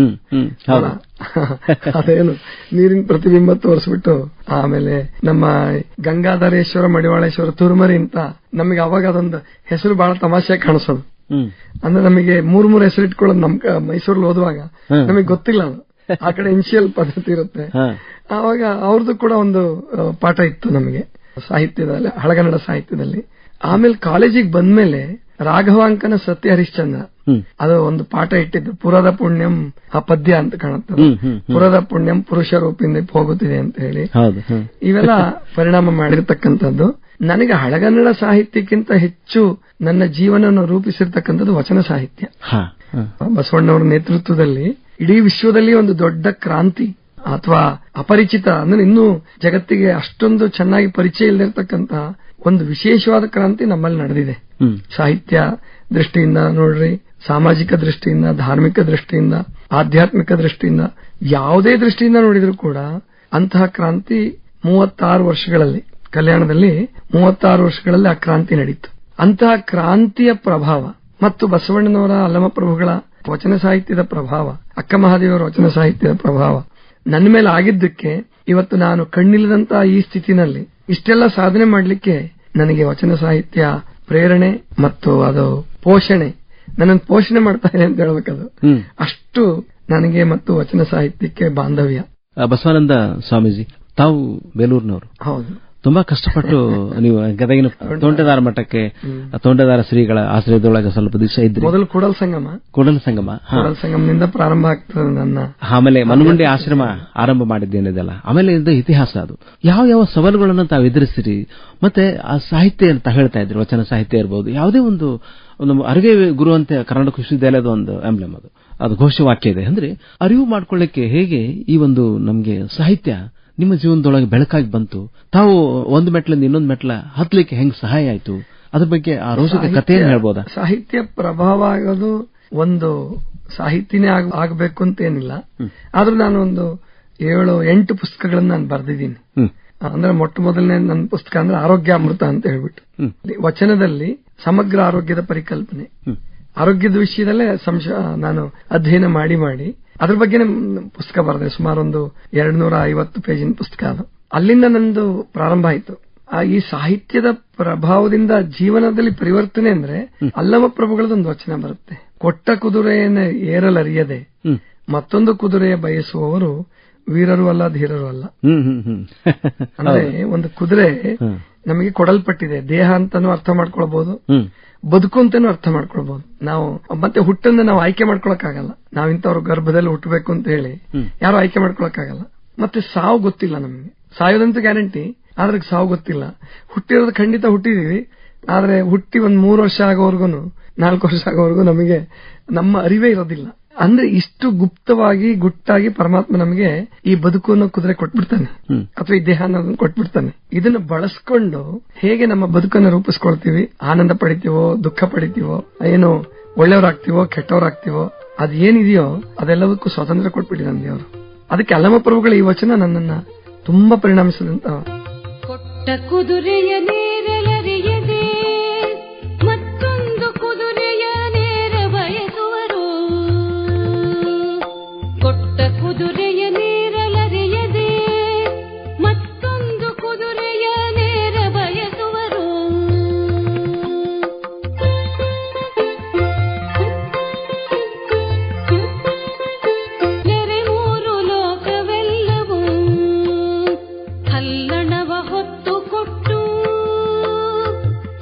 ಅದೇನು ನೀರಿನ ಪ್ರತಿಬಿಂಬ ತೋರಿಸ್ಬಿಟ್ಟು ಆಮೇಲೆ ನಮ್ಮ ಗಂಗಾಧರೇಶ್ವರ ಮಡಿವಾಳೇಶ್ವರ ತುರುಮರಿ ಅಂತ ನಮಗೆ ಅವಾಗ ಅದೊಂದು ಹೆಸರು ಬಹಳ ತಮಾಷೆ ಕಾಣಿಸೋದು. ಅಂದ್ರೆ ನಮಗೆ 3 ಹೆಸರು ಇಟ್ಕೊಳ್ಳೋದು ನಮ್ ಮೈಸೂರಲ್ಲಿ ಓದುವಾಗ ನಮಗೆ ಗೊತ್ತಿಲ್ಲ. ಅದು ಆ ಕಡೆ ಇನ್ಶಿಯಲ್ ಪದ್ಧತಿ ಇರುತ್ತೆ. ಆವಾಗ ಅವ್ರದ್ದು ಕೂಡ ಒಂದು ಪಾಠ ಇತ್ತು ನಮಗೆ ಸಾಹಿತ್ಯದಲ್ಲಿ, ಹಳೆಗನ್ನಡ ಸಾಹಿತ್ಯದಲ್ಲಿ. ಆಮೇಲೆ ಕಾಲೇಜಿಗೆ ಬಂದ್ಮೇಲೆ ರಾಘವಾಂಕನ ಸತ್ಯ ಹರಿಶ್ಚಂದ್ರ ಅದು ಒಂದು ಪಾಠ ಇಟ್ಟಿದ್ದು. ಪುರದ ಪುಣ್ಯಂ ಆ ಪದ್ಯ ಅಂತ ಕಾಣುತ್ತದೆ. ಪುರದ ಪುಣ್ಯಂ ಪುರುಷ ರೂಪಿಂದ ಹೋಗುತ್ತಿದೆ ಅಂತ ಹೇಳಿ ಇವೆಲ್ಲ ಪರಿಣಾಮ ಮಾಡಿರ್ತಕ್ಕಂಥದ್ದು. ನನಗೆ ಹಳೆಗನ್ನಡ ಸಾಹಿತ್ಯಕ್ಕಿಂತ ಹೆಚ್ಚು ನನ್ನ ಜೀವನವನ್ನು ರೂಪಿಸಿರ್ತಕ್ಕಂಥದ್ದು ವಚನ ಸಾಹಿತ್ಯ. ಬಸವಣ್ಣವರ ನೇತೃತ್ವದಲ್ಲಿ ಇಡೀ ವಿಶ್ವದಲ್ಲಿ ಒಂದು ದೊಡ್ಡ ಕ್ರಾಂತಿ ಅಥವಾ ಅಪರಿಚಿತ ಅಂದ್ರೆ ಇನ್ನೂ ಜಗತ್ತಿಗೆ ಅಷ್ಟೊಂದು ಚೆನ್ನಾಗಿ ಪರಿಚಯ ಇಲ್ಲದಿರ್ತಕ್ಕಂತಹ ಒಂದು ವಿಶೇಷವಾದ ಕ್ರಾಂತಿ ನಮ್ಮಲ್ಲಿ ನಡೆದಿದೆ. ಸಾಹಿತ್ಯ ದೃಷ್ಟಿಯಿಂದ ನೋಡ್ರಿ, ಸಾಮಾಜಿಕ ದೃಷ್ಟಿಯಿಂದ, ಧಾರ್ಮಿಕ ದೃಷ್ಟಿಯಿಂದ, ಆಧ್ಯಾತ್ಮಿಕ ದೃಷ್ಟಿಯಿಂದ, ಯಾವುದೇ ದೃಷ್ಟಿಯಿಂದ ನೋಡಿದ್ರು ಕೂಡ ಅಂತಹ ಕ್ರಾಂತಿ 36 ವರ್ಷಗಳಲ್ಲಿ, ಕಲ್ಯಾಣದಲ್ಲಿ 36 ವರ್ಷಗಳಲ್ಲಿ ಆ ಕ್ರಾಂತಿ ನಡೀತು. ಅಂತಹ ಕ್ರಾಂತಿಯ ಪ್ರಭಾವ ಮತ್ತು ಬಸವಣ್ಣನವರ ಅಲ್ಲಮ ಪ್ರಭುಗಳ ವಚನ ಸಾಹಿತ್ಯದ ಪ್ರಭಾವ, ಅಕ್ಕ ಮಹಾದೇವರ ವಚನ ಸಾಹಿತ್ಯದ ಪ್ರಭಾವ ನನ್ನ ಮೇಲೆ ಆಗಿದ್ದಕ್ಕೆ ಇವತ್ತು ನಾನು ಕಣ್ಣಿಲ್ಲದಂತಹ ಈ ಸ್ಥಿತಿನಲ್ಲಿ ಇಷ್ಟೆಲ್ಲ ಸಾಧನೆ ಮಾಡಲಿಕ್ಕೆ ನನಗೆ ವಚನ ಸಾಹಿತ್ಯ ಪ್ರೇರಣೆ ಮತ್ತು ಅದು ಪೋಷಣೆ, ನನ್ನನ್ನು ಪೋಷಣೆ ಮಾಡ್ತಾ ಇದೆ ಅಂತ ಹೇಳ್ಬೇಕದು. ಅಷ್ಟು ನನಗೆ ಮತ್ತು ವಚನ ಸಾಹಿತ್ಯಕ್ಕೆ ಬಾಂಧವ್ಯ. ಬಸವಾನಂದ ಸ್ವಾಮೀಜಿ, ತಾವು ಬೇಲೂರಿನವರು. ಹೌದು. ತುಂಬಾ ಕಷ್ಟಪಟ್ಟು ನೀವು ಗದಗಿನ ತೋಂಟದಾರ ಮಠಕ್ಕೆ, ತೋಂಟದಾರ ಶ್ರೀಗಳ ಆಶ್ರಯದೊಳಗೆ ಸ್ವಲ್ಪ ದಿವಸ ಇದ್ರಿ. ಮೊದಲು ಕೂಡಲ ಸಂಗಮದಿಂದ ಪ್ರಾರಂಭ ಆಗ್ತದೆ ನನ್ನ. ಆಮೇಲೆ ಮನಗುಂಡಿ ಆಶ್ರಮ ಆರಂಭ ಮಾಡಿದ್ದೇನಿದೆಲ್ಲ. ಆಮೇಲೆ ಇದು ಇತಿಹಾಸ. ಅದು ಯಾವ ಸವಾಲುಗಳನ್ನು ತಾವು ಎದುರಿಸಿರಿ, ಮತ್ತೆ ಆ ಸಾಹಿತ್ಯ ಅಂತ ಹೇಳ್ತಾ ಇದ್ರಿ, ವಚನ ಸಾಹಿತ್ಯ ಇರಬಹುದು, ಯಾವುದೇ ಒಂದು ಅರಿವೆ ಗುರು ಅಂತ ಕರ್ನಾಟಕ ವಿಶ್ವವಿದ್ಯಾಲಯದ ಒಂದು ಎಂಬ್ಲೆಮ್, ಅದು ಘೋಷವಾಕ್ಯ ಇದೆ. ಅಂದ್ರೆ ಅರಿವು ಮಾಡ್ಕೊಳ್ಳಿಕ್ಕೆ ಹೇಗೆ ಈ ಒಂದು ನಮ್ಗೆ ಸಾಹಿತ್ಯ ನಿಮ್ಮ ಜೀವನದೊಳಗೆ ಬೆಳಕಾಗಿ ಬಂತು, ತಾವು ಒಂದು ಮೆಟ್ಲಿಂದ ಇನ್ನೊಂದು ಮೆಟ್ಲ ಹತ್ಲಿಕ್ಕೆ ಹೆಂಗ್ ಸಹಾಯ ಆಯ್ತು, ಅದ್ರ ಬಗ್ಗೆ ಆ ರೋಚಕ ಕಥೆಯನ್ನು ಹೇಳ್ಬೋದಾ? ಸಾಹಿತ್ಯ ಪ್ರಭಾವ ಆಗೋದು ಒಂದು ಸಾಹಿತ್ಯನೇ ಆಗಬೇಕು ಅಂತೇನಿಲ್ಲ. ಆದ್ರೂ ನಾನು ಒಂದು 7-8 ಪುಸ್ತಕಗಳನ್ನ ನಾನು ಬರೆದಿದ್ದೀನಿ. ಅಂದ್ರೆ ಮೊದಲನೇ ನನ್ನ ಪುಸ್ತಕ ಅಂದ್ರೆ ಆರೋಗ್ಯ ಅಮೃತ ಅಂತ ಹೇಳ್ಬಿಟ್ಟು, ವಚನದಲ್ಲಿ ಸಮಗ್ರ ಆರೋಗ್ಯದ ಪರಿಕಲ್ಪನೆ, ಆರೋಗ್ಯದ ವಿಷಯದಲ್ಲೇ ನಾನು ಅಧ್ಯಯನ ಮಾಡಿ ಅದ್ರ ಬಗ್ಗೆ ಪುಸ್ತಕ ಬರೆದೆ. ಸುಮಾರು ಒಂದು 250 ಪೇಜಿನ ಪುಸ್ತಕ. ಅದು ಅಲ್ಲಿಂದ ನಂದು ಪ್ರಾರಂಭ ಆಯಿತು. ಈ ಸಾಹಿತ್ಯದ ಪ್ರಭಾವದಿಂದ ಜೀವನದಲ್ಲಿ ಪರಿವರ್ತನೆ ಅಂದ್ರೆ ಅಲ್ಲಮ ಪ್ರಭುಗಳದೊಂದು ವಚನ ಬರುತ್ತೆ. ಕೊಟ್ಟ ಕುದುರೆಯನ್ನು ಏರಲರಿಯದೆ ಮತ್ತೊಂದು ಕುದುರೆಯ ಬಯಸುವವರು ವೀರರು ಅಲ್ಲ, ಧೀರರು ಅಲ್ಲ. ಅಂದ್ರೆ ಒಂದು ಕುದುರೆ ನಮಗೆ ಕೊಡಲ್ಪಟ್ಟಿದೆ, ದೇಹ ಅಂತಾನೂ ಅರ್ಥ ಮಾಡ್ಕೊಳ್ಬಹುದು, ಬದುಕು ಅಂತಾನೂ ಅರ್ಥ ಮಾಡ್ಕೊಳ್ಬಹುದು. ನಾವು ಮತ್ತೆ ಹುಟ್ಟನ್ನ ನಾವು ಆಯ್ಕೆ ಮಾಡ್ಕೊಳಕ್ಕಾಗಲ್ಲ. ನಾವ್ ಇಂಥವ್ರ ಗರ್ಭದಲ್ಲಿ ಹುಟ್ಟಬೇಕು ಅಂತ ಹೇಳಿ ಯಾರು ಆಯ್ಕೆ ಮಾಡ್ಕೊಳಕ್ಕಾಗಲ್ಲ. ಮತ್ತೆ ಸಾವು ಗೊತ್ತಿಲ್ಲ ನಮ್ಗೆ, ಸಾಯೋದಂತೂ ಗ್ಯಾರಂಟಿ, ಆದ್ರೆ ಸಾವು ಗೊತ್ತಿಲ್ಲ. ಹುಟ್ಟಿರೋದು ಖಂಡಿತ ಹುಟ್ಟಿದೀವಿ, ಆದ್ರೆ ಹುಟ್ಟಿ ಒಂದ್ 3 ವರ್ಷ ಆಗೋವರೆಗೂ 4 ವರ್ಷ ಆಗೋವರೆಗೂ ನಮಗೆ ನಮ್ಮ ಅರಿವೇ ಇರೋದಿಲ್ಲ. ಅಂದ್ರೆ ಇಷ್ಟು ಗುಟ್ಟಾಗಿ ಪರಮಾತ್ಮ ನಮಗೆ ಈ ಬದುಕನ್ನು ಕುದುರೆ ಕೊಟ್ಬಿಡ್ತಾನೆ, ಅಥವಾ ಈ ದೇಹ ಅನ್ನೋದನ್ನ ಕೊಟ್ಬಿಡ್ತಾನೆ. ಇದನ್ನ ಬಳಸ್ಕೊಂಡು ಹೇಗೆ ನಮ್ಮ ಬದುಕನ್ನು ರೂಪಿಸ್ಕೊಳ್ತೀವಿ, ಆನಂದ ಪಡಿತೀವೋ, ದುಃಖ ಪಡಿತೀವೋ, ಏನು ಒಳ್ಳೆಯವರಾಗ್ತೀವೋ, ಕೆಟ್ಟವರಾಗ್ತೀವೋ, ಅದೇನಿದೆಯೋ ಅದೆಲ್ಲದಕ್ಕೂ ಸ್ವಾತಂತ್ರ್ಯ ಕೊಟ್ಬಿಟ್ಟಿದ್ದಾನೆ ದೇವರು. ಅದಕ್ಕೆ ಅಲ್ಲಮ ಪ್ರಭುಗಳ ಈ ವಚನ ನನ್ನನ್ನ ತುಂಬಾ ಪರಿಣಾಮಿಸಿದಂತ. ಕೊಟ್ಟ ಕುದುರೆಯ ನೇರಲರಿಯದೆ ಮತ್ತೊಂದು ಕುದುರೆಯ ನೇರ ಬಯಸುವರು, ಕೊಟ್ಟ ಕುದುರೆಯ ನೇರಲರಿಯದೆ ಮತ್ತೊಂದು ಕುದುರೆಯ ನೇರ ಬಯಸುವರು. ನೆರೆ 3 ಲೋಕವೆಲ್ಲವೂ ಹಲ್ಲಣವ ಹೊತ್ತು ಕೊಟ್ಟು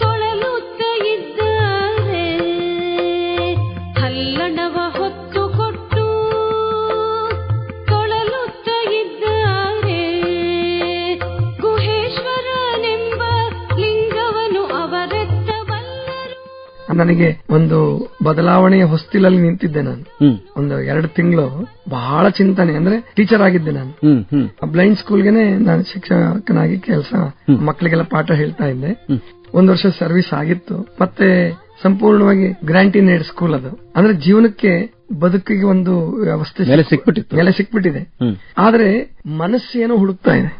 ತೊಳಲುತ್ತ ಇದ್ದಾರೆ, ಹಲ್ಲಣವ ಹೊತ್ತು ಕೊಟ್ಟು ತೊಳಲುತ್ತ ಇದ್ದಾರೆ. ಗುಹೇಶ್ವರ ನನಗೆ ಒಂದು ಬದಲಾವಣೆಯ ಹೊಸ್ತಿಲಲ್ಲಿ ನಿಂತಿದ್ದೆ ನಾನು. ಒಂದು 2 ತಿಂಗಳು ಬಹಳ ಚಿಂತನೆ, ಅಂದ್ರೆ ಟೀಚರ್ ಆಗಿದ್ದೆ ನಾನು. ಬ್ಲೈಂಡ್ ಸ್ಕೂಲ್ಗೆನೆ ನಾನು ಶಿಕ್ಷಕನಾಗಿ ಕೆಲಸ, ಮಕ್ಕಳಿಗೆಲ್ಲ ಪಾಠ ಹೇಳ್ತಾ ಇದ್ದೆ. 1 ವರ್ಷ ಸರ್ವಿಸ್ ಆಗಿತ್ತು. ಮತ್ತೆ ಸಂಪೂರ್ಣವಾಗಿ ಗ್ರಾಂಟ್ ಇನ್ ಏಡ್ ಸ್ಕೂಲ್ ಅದು. ಅಂದ್ರೆ ಜೀವನಕ್ಕೆ ಬದುಕಿಗೆ ಒಂದು ವ್ಯವಸ್ಥೆ ನೆಲೆ ಸಿಕ್ಬಿಟ್ಟಿದೆ. ಆದ್ರೆ ಮನಸ್ಸು ಏನೋ ಹುಡುಕ್ತಾ ಇದೆ.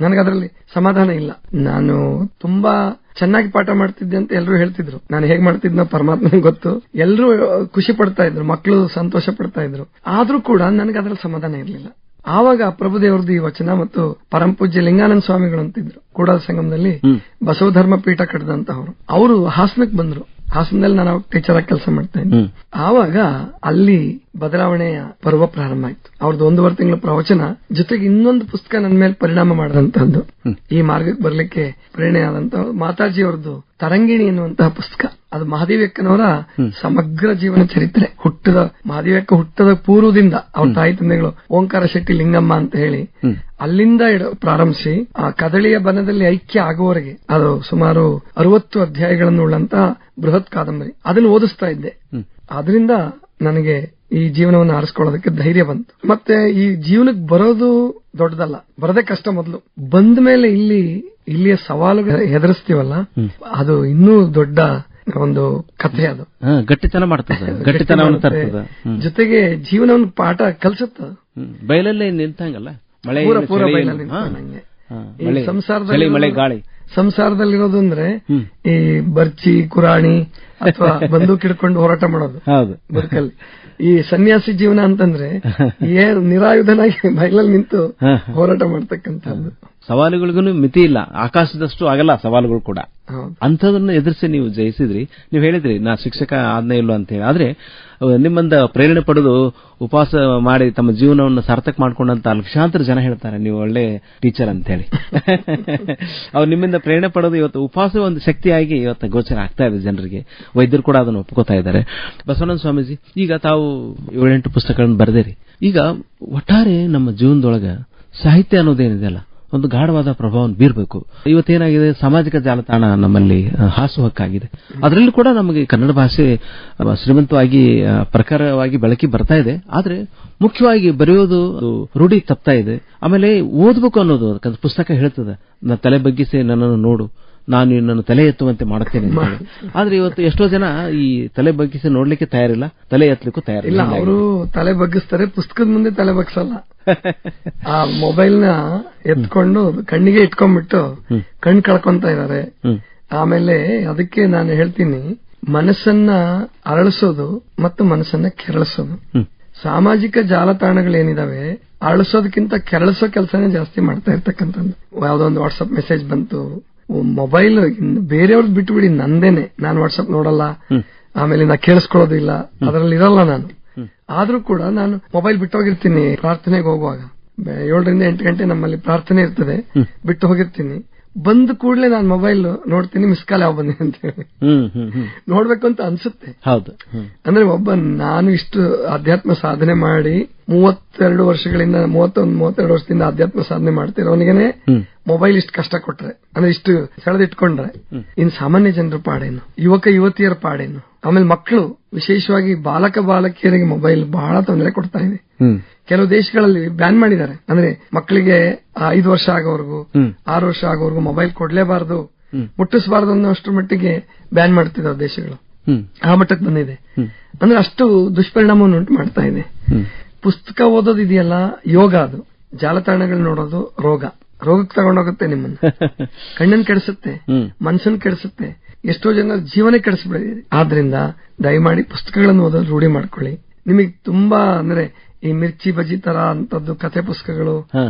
ನನಗದ್ರಲ್ಲಿ ಸಮಾಧಾನ ಇಲ್ಲ. ನಾನು ತುಂಬಾ ಚೆನ್ನಾಗಿ ಪಾಠ ಮಾಡ್ತಿದ್ದೆ ಅಂತ ಎಲ್ಲರೂ ಹೇಳ್ತಿದ್ರು. ನಾನು ಹೇಗ್ ಮಾಡ್ತಿದ್ನೋ ಪರಮಾತ್ಮನಿಗೆ ಗೊತ್ತು. ಎಲ್ಲರೂ ಖುಷಿ ಪಡ್ತಾ ಇದ್ರು, ಮಕ್ಕಳು ಸಂತೋಷ ಪಡ್ತಾ ಇದ್ರು. ಆದ್ರೂ ಕೂಡ ನನಗೆ ಅದ್ರಲ್ಲಿ ಸಮಾಧಾನ ಇರಲಿಲ್ಲ. ಆವಾಗ ಪ್ರಭುದೇವರದು ಈ ವಚನ ಮತ್ತು ಪರಮಪೂಜ್ಯ ಲಿಂಗಾನಂದ ಸ್ವಾಮಿಗಳು ಅಂತಿದ್ರು, ಕೂಡಲ ಸಂಗಮದಲ್ಲಿ ಬಸವಧರ್ಮ ಪೀಠ ಕಟ್ಟಿದಂತವ್ರು. ಅವರು ಹಾಸನಕ್ಕೆ ಬಂದ್ರು. ಹಾಸನದಲ್ಲಿ ನಾನು ಟೀಚರ್ ಆಗಿ ಕೆಲಸ ಮಾಡ್ತಾ ಇದ್ದೆ. ಆವಾಗ ಅಲ್ಲಿ ಬದಲಾವಣೆಯ ಪರ್ವ ಪ್ರಾರಂಭ ಆಯ್ತು. ಅವ್ರದ್ದು 1.5 ತಿಂಗಳ ಪ್ರವಚನ ಜೊತೆಗೆ ಇನ್ನೊಂದು ಪುಸ್ತಕ ನನ್ನ ಮೇಲೆ ಪರಿಣಾಮ ಮಾಡಿದಂತಹದ್ದು, ಈ ಮಾರ್ಗಕ್ಕೆ ಬರ್ಲಿಕ್ಕೆ ಪ್ರೇರಣೆ ಆದಂತ ಮಾತಾಜಿ ಅವರದ್ದು ತರಂಗಿಣಿ ಎನ್ನುವಂತಹ ಪುಸ್ತಕ. ಅದು ಮಹಾದೇವಕ್ಕನವರ ಸಮಗ್ರ ಜೀವನ ಚರಿತ್ರೆ. ಮಹಾದೇವಕ್ಕ ಹುಟ್ಟದ ಪೂರ್ವದಿಂದ ಅವ್ರ ತಾಯಿ ತಂದೆಗಳು ಓಂಕಾರ ಶೆಟ್ಟಿ ಲಿಂಗಮ್ಮ ಅಂತ ಹೇಳಿ ಅಲ್ಲಿಂದ ಪ್ರಾರಂಭಿಸಿ ಆ ಕದಳಿಯ ಬನದಲ್ಲಿ ಐಕ್ಯ ಆಗುವವರೆಗೆ ಅದು ಸುಮಾರು 60 ಅಧ್ಯಾಯಗಳನ್ನು ಉಳ್ಳಂತ ಬೃಹತ್ ಕಾದಂಬರಿ. ಅದನ್ನು ಓದಿಸ್ತಾ ಇದ್ದೆ. ಅದರಿಂದ ನನಗೆ ಈ ಜೀವನವನ್ನು ಆರಿಸ್ಕೊಳ್ಳೋದಕ್ಕೆ ಧೈರ್ಯ ಬಂತು. ಮತ್ತೆ ಈ ಜೀವನಕ್ಕೆ ಬರೋದು ದೊಡ್ಡದಲ್ಲ, ಬರೋದೇ ಕಷ್ಟ. ಮೊದಲು ಬಂದ ಮೇಲೆ ಇಲ್ಲಿಯ ಸವಾಲುಗಳು ಎದುರಿಸ್ತೀವಲ್ಲ, ಅದು ಇನ್ನೂ ದೊಡ್ಡ ಒಂದು ಕಥೆ. ಅದು ಗಟ್ಟಿತನ ಮಾಡ್ತದೆ, ಗಟ್ಟಿತನವನ್ನು ತರ್ತದೆ. ಜೊತೆಗೆ ಜೀವನವನ್ನು ಪಾಠ ಕಲ್ಸುತ್ತ. ಬಯಲಲ್ಲೇ ನಿಂತಂಗಲ್ಲ, ಮಳೆ ಪೂರ ಬಯಲಲ್ಲಿ ನಿಂತಂಗೆ. ಈ ಸಂಸಾರದಲ್ಲಿರೋದು ಅಂದ್ರೆ ಈ ಬರ್ಚಿ ಕುರಾಣಿ ಅಥವಾ ಬಂದೂಕ್ ಹಿಡ್ಕೊಂಡು ಹೋರಾಟ ಮಾಡೋದು ಬದುಕಲ್ಲಿ. ಈ ಸನ್ಯಾಸಿ ಜೀವನ ಅಂತಂದ್ರೆ ನಿರಾಯುಧನಾಗಿ ಬಯಲಲ್ಲಿ ನಿಂತು ಹೋರಾಟ ಮಾಡ್ತಕ್ಕಂಥದ್ದು. ಸವಾಲುಗಳಿಗೂ ಮಿತಿ ಇಲ್ಲ, ಆಕಾಶದಷ್ಟು ಆಗಲ್ಲ ಸವಾಲುಗಳು ಕೂಡ. ಅಂಥದನ್ನು ಎದುರಿಸಿ ನೀವು ಜಯಿಸಿದ್ರಿ. ನೀವು ಹೇಳಿದ್ರಿ ನಾ ಶಿಕ್ಷಕ ಆದ್ನೇ ಇಲ್ಲೋ ಅಂತ ಹೇಳಿ. ಆದ್ರೆ ನಿಮ್ಮಿಂದ ಪ್ರೇರಣೆ ಪಡೆದು ಉಪವಾಸ ಮಾಡಿ ತಮ್ಮ ಜೀವನವನ್ನು ಸಾರ್ಥಕ ಮಾಡ್ಕೊಂಡಂತ ಲಕ್ಷಾಂತರ ಜನ ಹೇಳ್ತಾರೆ ನೀವು ಒಳ್ಳೆ ಟೀಚರ್ ಅಂತ ಹೇಳಿ. ಅವ್ರು ನಿಮ್ಮಿಂದ ಪ್ರೇರಣೆ ಪಡೆದು ಇವತ್ತು ಉಪವಾಸ ಒಂದು ಶಕ್ತಿಯಾಗಿ ಇವತ್ತು ಗೋಚರ ಆಗ್ತಾ ಇದೆ ಜನರಿಗೆ. ವೈದ್ಯರು ಕೂಡ ಅದನ್ನು ಒಪ್ಕೋತಾ ಇದ್ದಾರೆ. ಬಸವಾನಂದ ಸ್ವಾಮೀಜಿ, ಈಗ ತಾವು 7-8 ಪುಸ್ತಕಗಳನ್ನು ಬರೆದಿರಿ. ಈಗ ಒಟ್ಟಾರೆ ನಮ್ಮ ಜೀವನದೊಳಗ ಸಾಹಿತ್ಯ ಅನ್ನೋದೇನಿದೆಯಲ್ಲ, ಒಂದು ಗಾಢವಾದ ಪ್ರಭಾವವನ್ನು ಬೀರಬೇಕು. ಇವತ್ತೇನಾಗಿದೆ, ಸಾಮಾಜಿಕ ಜಾಲತಾಣ ನಮ್ಮಲ್ಲಿ ಹಾಸುಹಕ್ಕಾಗಿದೆ. ಅದರಲ್ಲೂ ಕೂಡ ನಮಗೆ ಕನ್ನಡ ಭಾಷೆ ಶ್ರೀಮಂತವಾಗಿ ಪ್ರಖರವಾಗಿ ಬೆಳಕಿ ಬರ್ತಾ ಇದೆ. ಆದ್ರೆ ಮುಖ್ಯವಾಗಿ ಬರೆಯೋದು ರೂಢಿ ತಪ್ತಾ ಇದೆ. ಆಮೇಲೆ ಓದಬೇಕು ಅನ್ನೋದು ಪುಸ್ತಕ ಹೇಳ್ತದೆ, ನಾ ತಲೆ ಬಗ್ಗಿಸಿ ನನ್ನನ್ನು ನೋಡು, ನಾನು ನನ್ನ ತಲೆ ಎತ್ತುವಂತೆ ಮಾಡುತ್ತೇನೆ. ಆದ್ರೆ ಇವತ್ತು ಎಷ್ಟೋ ಜನ ಈ ತಲೆ ಬಗ್ಗಿಸಿ ನೋಡ್ಲಿಕ್ಕೆ ತಯಾರಿಲ್ಲ, ತಲೆ ಎತ್ತಲಿಕ್ಕೂ ತಯಾರಿಲ್ಲ. ಅವರು ತಲೆ ಬಗ್ಗಿಸ್ತಾರೆ, ಪುಸ್ತಕದ ಮುಂದೆ ತಲೆ ಬಗ್ಸಲ್ಲ. ಆ ಮೊಬೈಲ್ ನ ಎತ್ಕೊಂಡು ಕಣ್ಣಿಗೆ ಇಟ್ಕೊಂಡ್ಬಿಟ್ಟು ಕಣ್ ಕಳ್ಕೊಂತ ಇದಾರೆ. ಆಮೇಲೆ ಅದಕ್ಕೆ ನಾನು ಹೇಳ್ತೀನಿ, ಮನಸ್ಸನ್ನ ಅರಳಿಸೋದು ಮತ್ತು ಮನಸ್ಸನ್ನ ಕೆರಳಿಸೋದು. ಸಾಮಾಜಿಕ ಜಾಲತಾಣಗಳೇನಿದಾವೆ ಅರಳಿಸೋದಕ್ಕಿಂತ ಕೆರಳಿಸೋ ಕೆಲಸನೇ ಜಾಸ್ತಿ ಮಾಡ್ತಾ ಇರ್ತಕ್ಕಂಥದ್ದು. ಯಾವ್ದೋ ಒಂದು ವಾಟ್ಸ್ಆಪ್ ಮೆಸೇಜ್ ಬಂತು, ಮೊಬೈಲ್ ಬೇರೆಯವ್ರದ್ದು ಬಿಟ್ಬಿಡಿ, ನಂದೇನೆ, ನಾನು ವಾಟ್ಸ್ಆಪ್ ನೋಡಲ್ಲ, ಆಮೇಲೆ ನಾ ಕೇಳಿಸ್ಕೊಳ್ಳೋದು ಇಲ್ಲ, ಅದರಲ್ಲಿ ಇರಲ್ಲ ನಾನು. ಆದ್ರೂ ಕೂಡ ನಾನು ಮೊಬೈಲ್ ಬಿಟ್ಟೋಗಿರ್ತೀನಿ. ಪ್ರಾರ್ಥನೆಗೆ ಹೋಗುವಾಗ 7 ರಿಂದ 8 ಗಂಟೆ ನಮ್ಮಲ್ಲಿ ಪ್ರಾರ್ಥನೆ ಇರ್ತದೆ, ಬಿಟ್ಟು ಹೋಗಿರ್ತೀನಿ. ಬಂದ ಕೂಡಲೇ ನಾನು ಮೊಬೈಲ್ ನೋಡ್ತೀನಿ, ಮಿಸ್ ಕಾಲ್ ಯಾವ ಬಂದಿದೆ ಅಂತ ಹೇಳಿ ನೋಡ್ಬೇಕು ಅಂತ ಅನ್ಸುತ್ತೆ. ಅಂದ್ರೆ ನಾನು ಇಷ್ಟು ಅಧ್ಯಾತ್ಮ ಸಾಧನೆ ಮಾಡಿ 32 ವರ್ಷಗಳಿಂದ 31-32 ವರ್ಷದಿಂದ ಅಧ್ಯಾತ್ಮ ಸಾಧನೆ ಮಾಡ್ತಿರೋನಿಗೆ ಮೊಬೈಲ್ ಇಷ್ಟು ಕಷ್ಟ ಕೊಟ್ರೆ, ಅಂದ್ರೆ ಇಷ್ಟು ಸೆಳೆದಿಟ್ಕೊಂಡ್ರೆ, ಇನ್ ಸಾಮಾನ್ಯ ಜನರ ಪಾಡೇನು, ಯುವಕ ಯುವತಿಯರ ಪಾಡೇನು? ಆಮೇಲೆ ಮಕ್ಕಳು, ವಿಶೇಷವಾಗಿ ಬಾಲಕ ಬಾಲಕಿಯರಿಗೆ ಮೊಬೈಲ್ ಬಹಳ ತೊಂದರೆ ಕೊಡ್ತಾ ಇದೆ. ಕೆಲವು ದೇಶಗಳಲ್ಲಿ ಬ್ಯಾನ್ ಮಾಡಿದ್ದಾರೆ. ಅಂದ್ರೆ ಮಕ್ಕಳಿಗೆ 5 ವರ್ಷ ಆಗೋವರೆಗೂ 6 ವರ್ಷ ಆಗೋವರೆಗೂ ಮೊಬೈಲ್ ಕೊಡ್ಲೇಬಾರದು, ಮುಟ್ಟಿಸಬಾರದು ಅನ್ನೋಷ್ಟರ ಮಟ್ಟಿಗೆ ಬ್ಯಾನ್ ಮಾಡ್ತಿದ್ದಾವೆ ದೇಶಗಳು. ಆ ಮಟ್ಟಕ್ಕೆ ಬಂದಿದೆ. ಅಂದ್ರೆ ಅಷ್ಟು ದುಷ್ಪರಿಣಾಮವನ್ನು ಉಂಟು ಮಾಡ್ತಾ ಇದೆ. ಪುಸ್ತಕ ಓದೋದು ಇದೆಯಲ್ಲ ಯೋಗ, ಅದು ಜಾಲತಾಣಗಳು ನೋಡೋದು ರೋಗಕ್ಕೆ ತಗೊಂಡೋಗುತ್ತೆ. ನಿಮ್ಮನ್ನ ಕಣ್ಣನ್ನು ಕೆಡಿಸುತ್ತೆ, ಮನಸ್ಸನ್ನು ಕೆಡಿಸುತ್ತೆ, ಎಷ್ಟೋ ಜನ ಜೀವನ ಕೆಡಿಸ್ಬಿಟ್ಟಿದೆ. ಆದ್ರಿಂದ ದಯಮಾಡಿ ಪುಸ್ತಕಗಳನ್ನು ಓದೋದು ರೂಢಿ ಮಾಡ್ಕೊಳ್ಳಿ. ನಿಮಗೆ ತುಂಬಾ ಅಂದ್ರೆ ಈ ಮಿರ್ಚಿ ಬಜ್ಜಿ ತರ ಅಂತದ್ದು ಕಥೆ ಪುಸ್ತಕಗಳು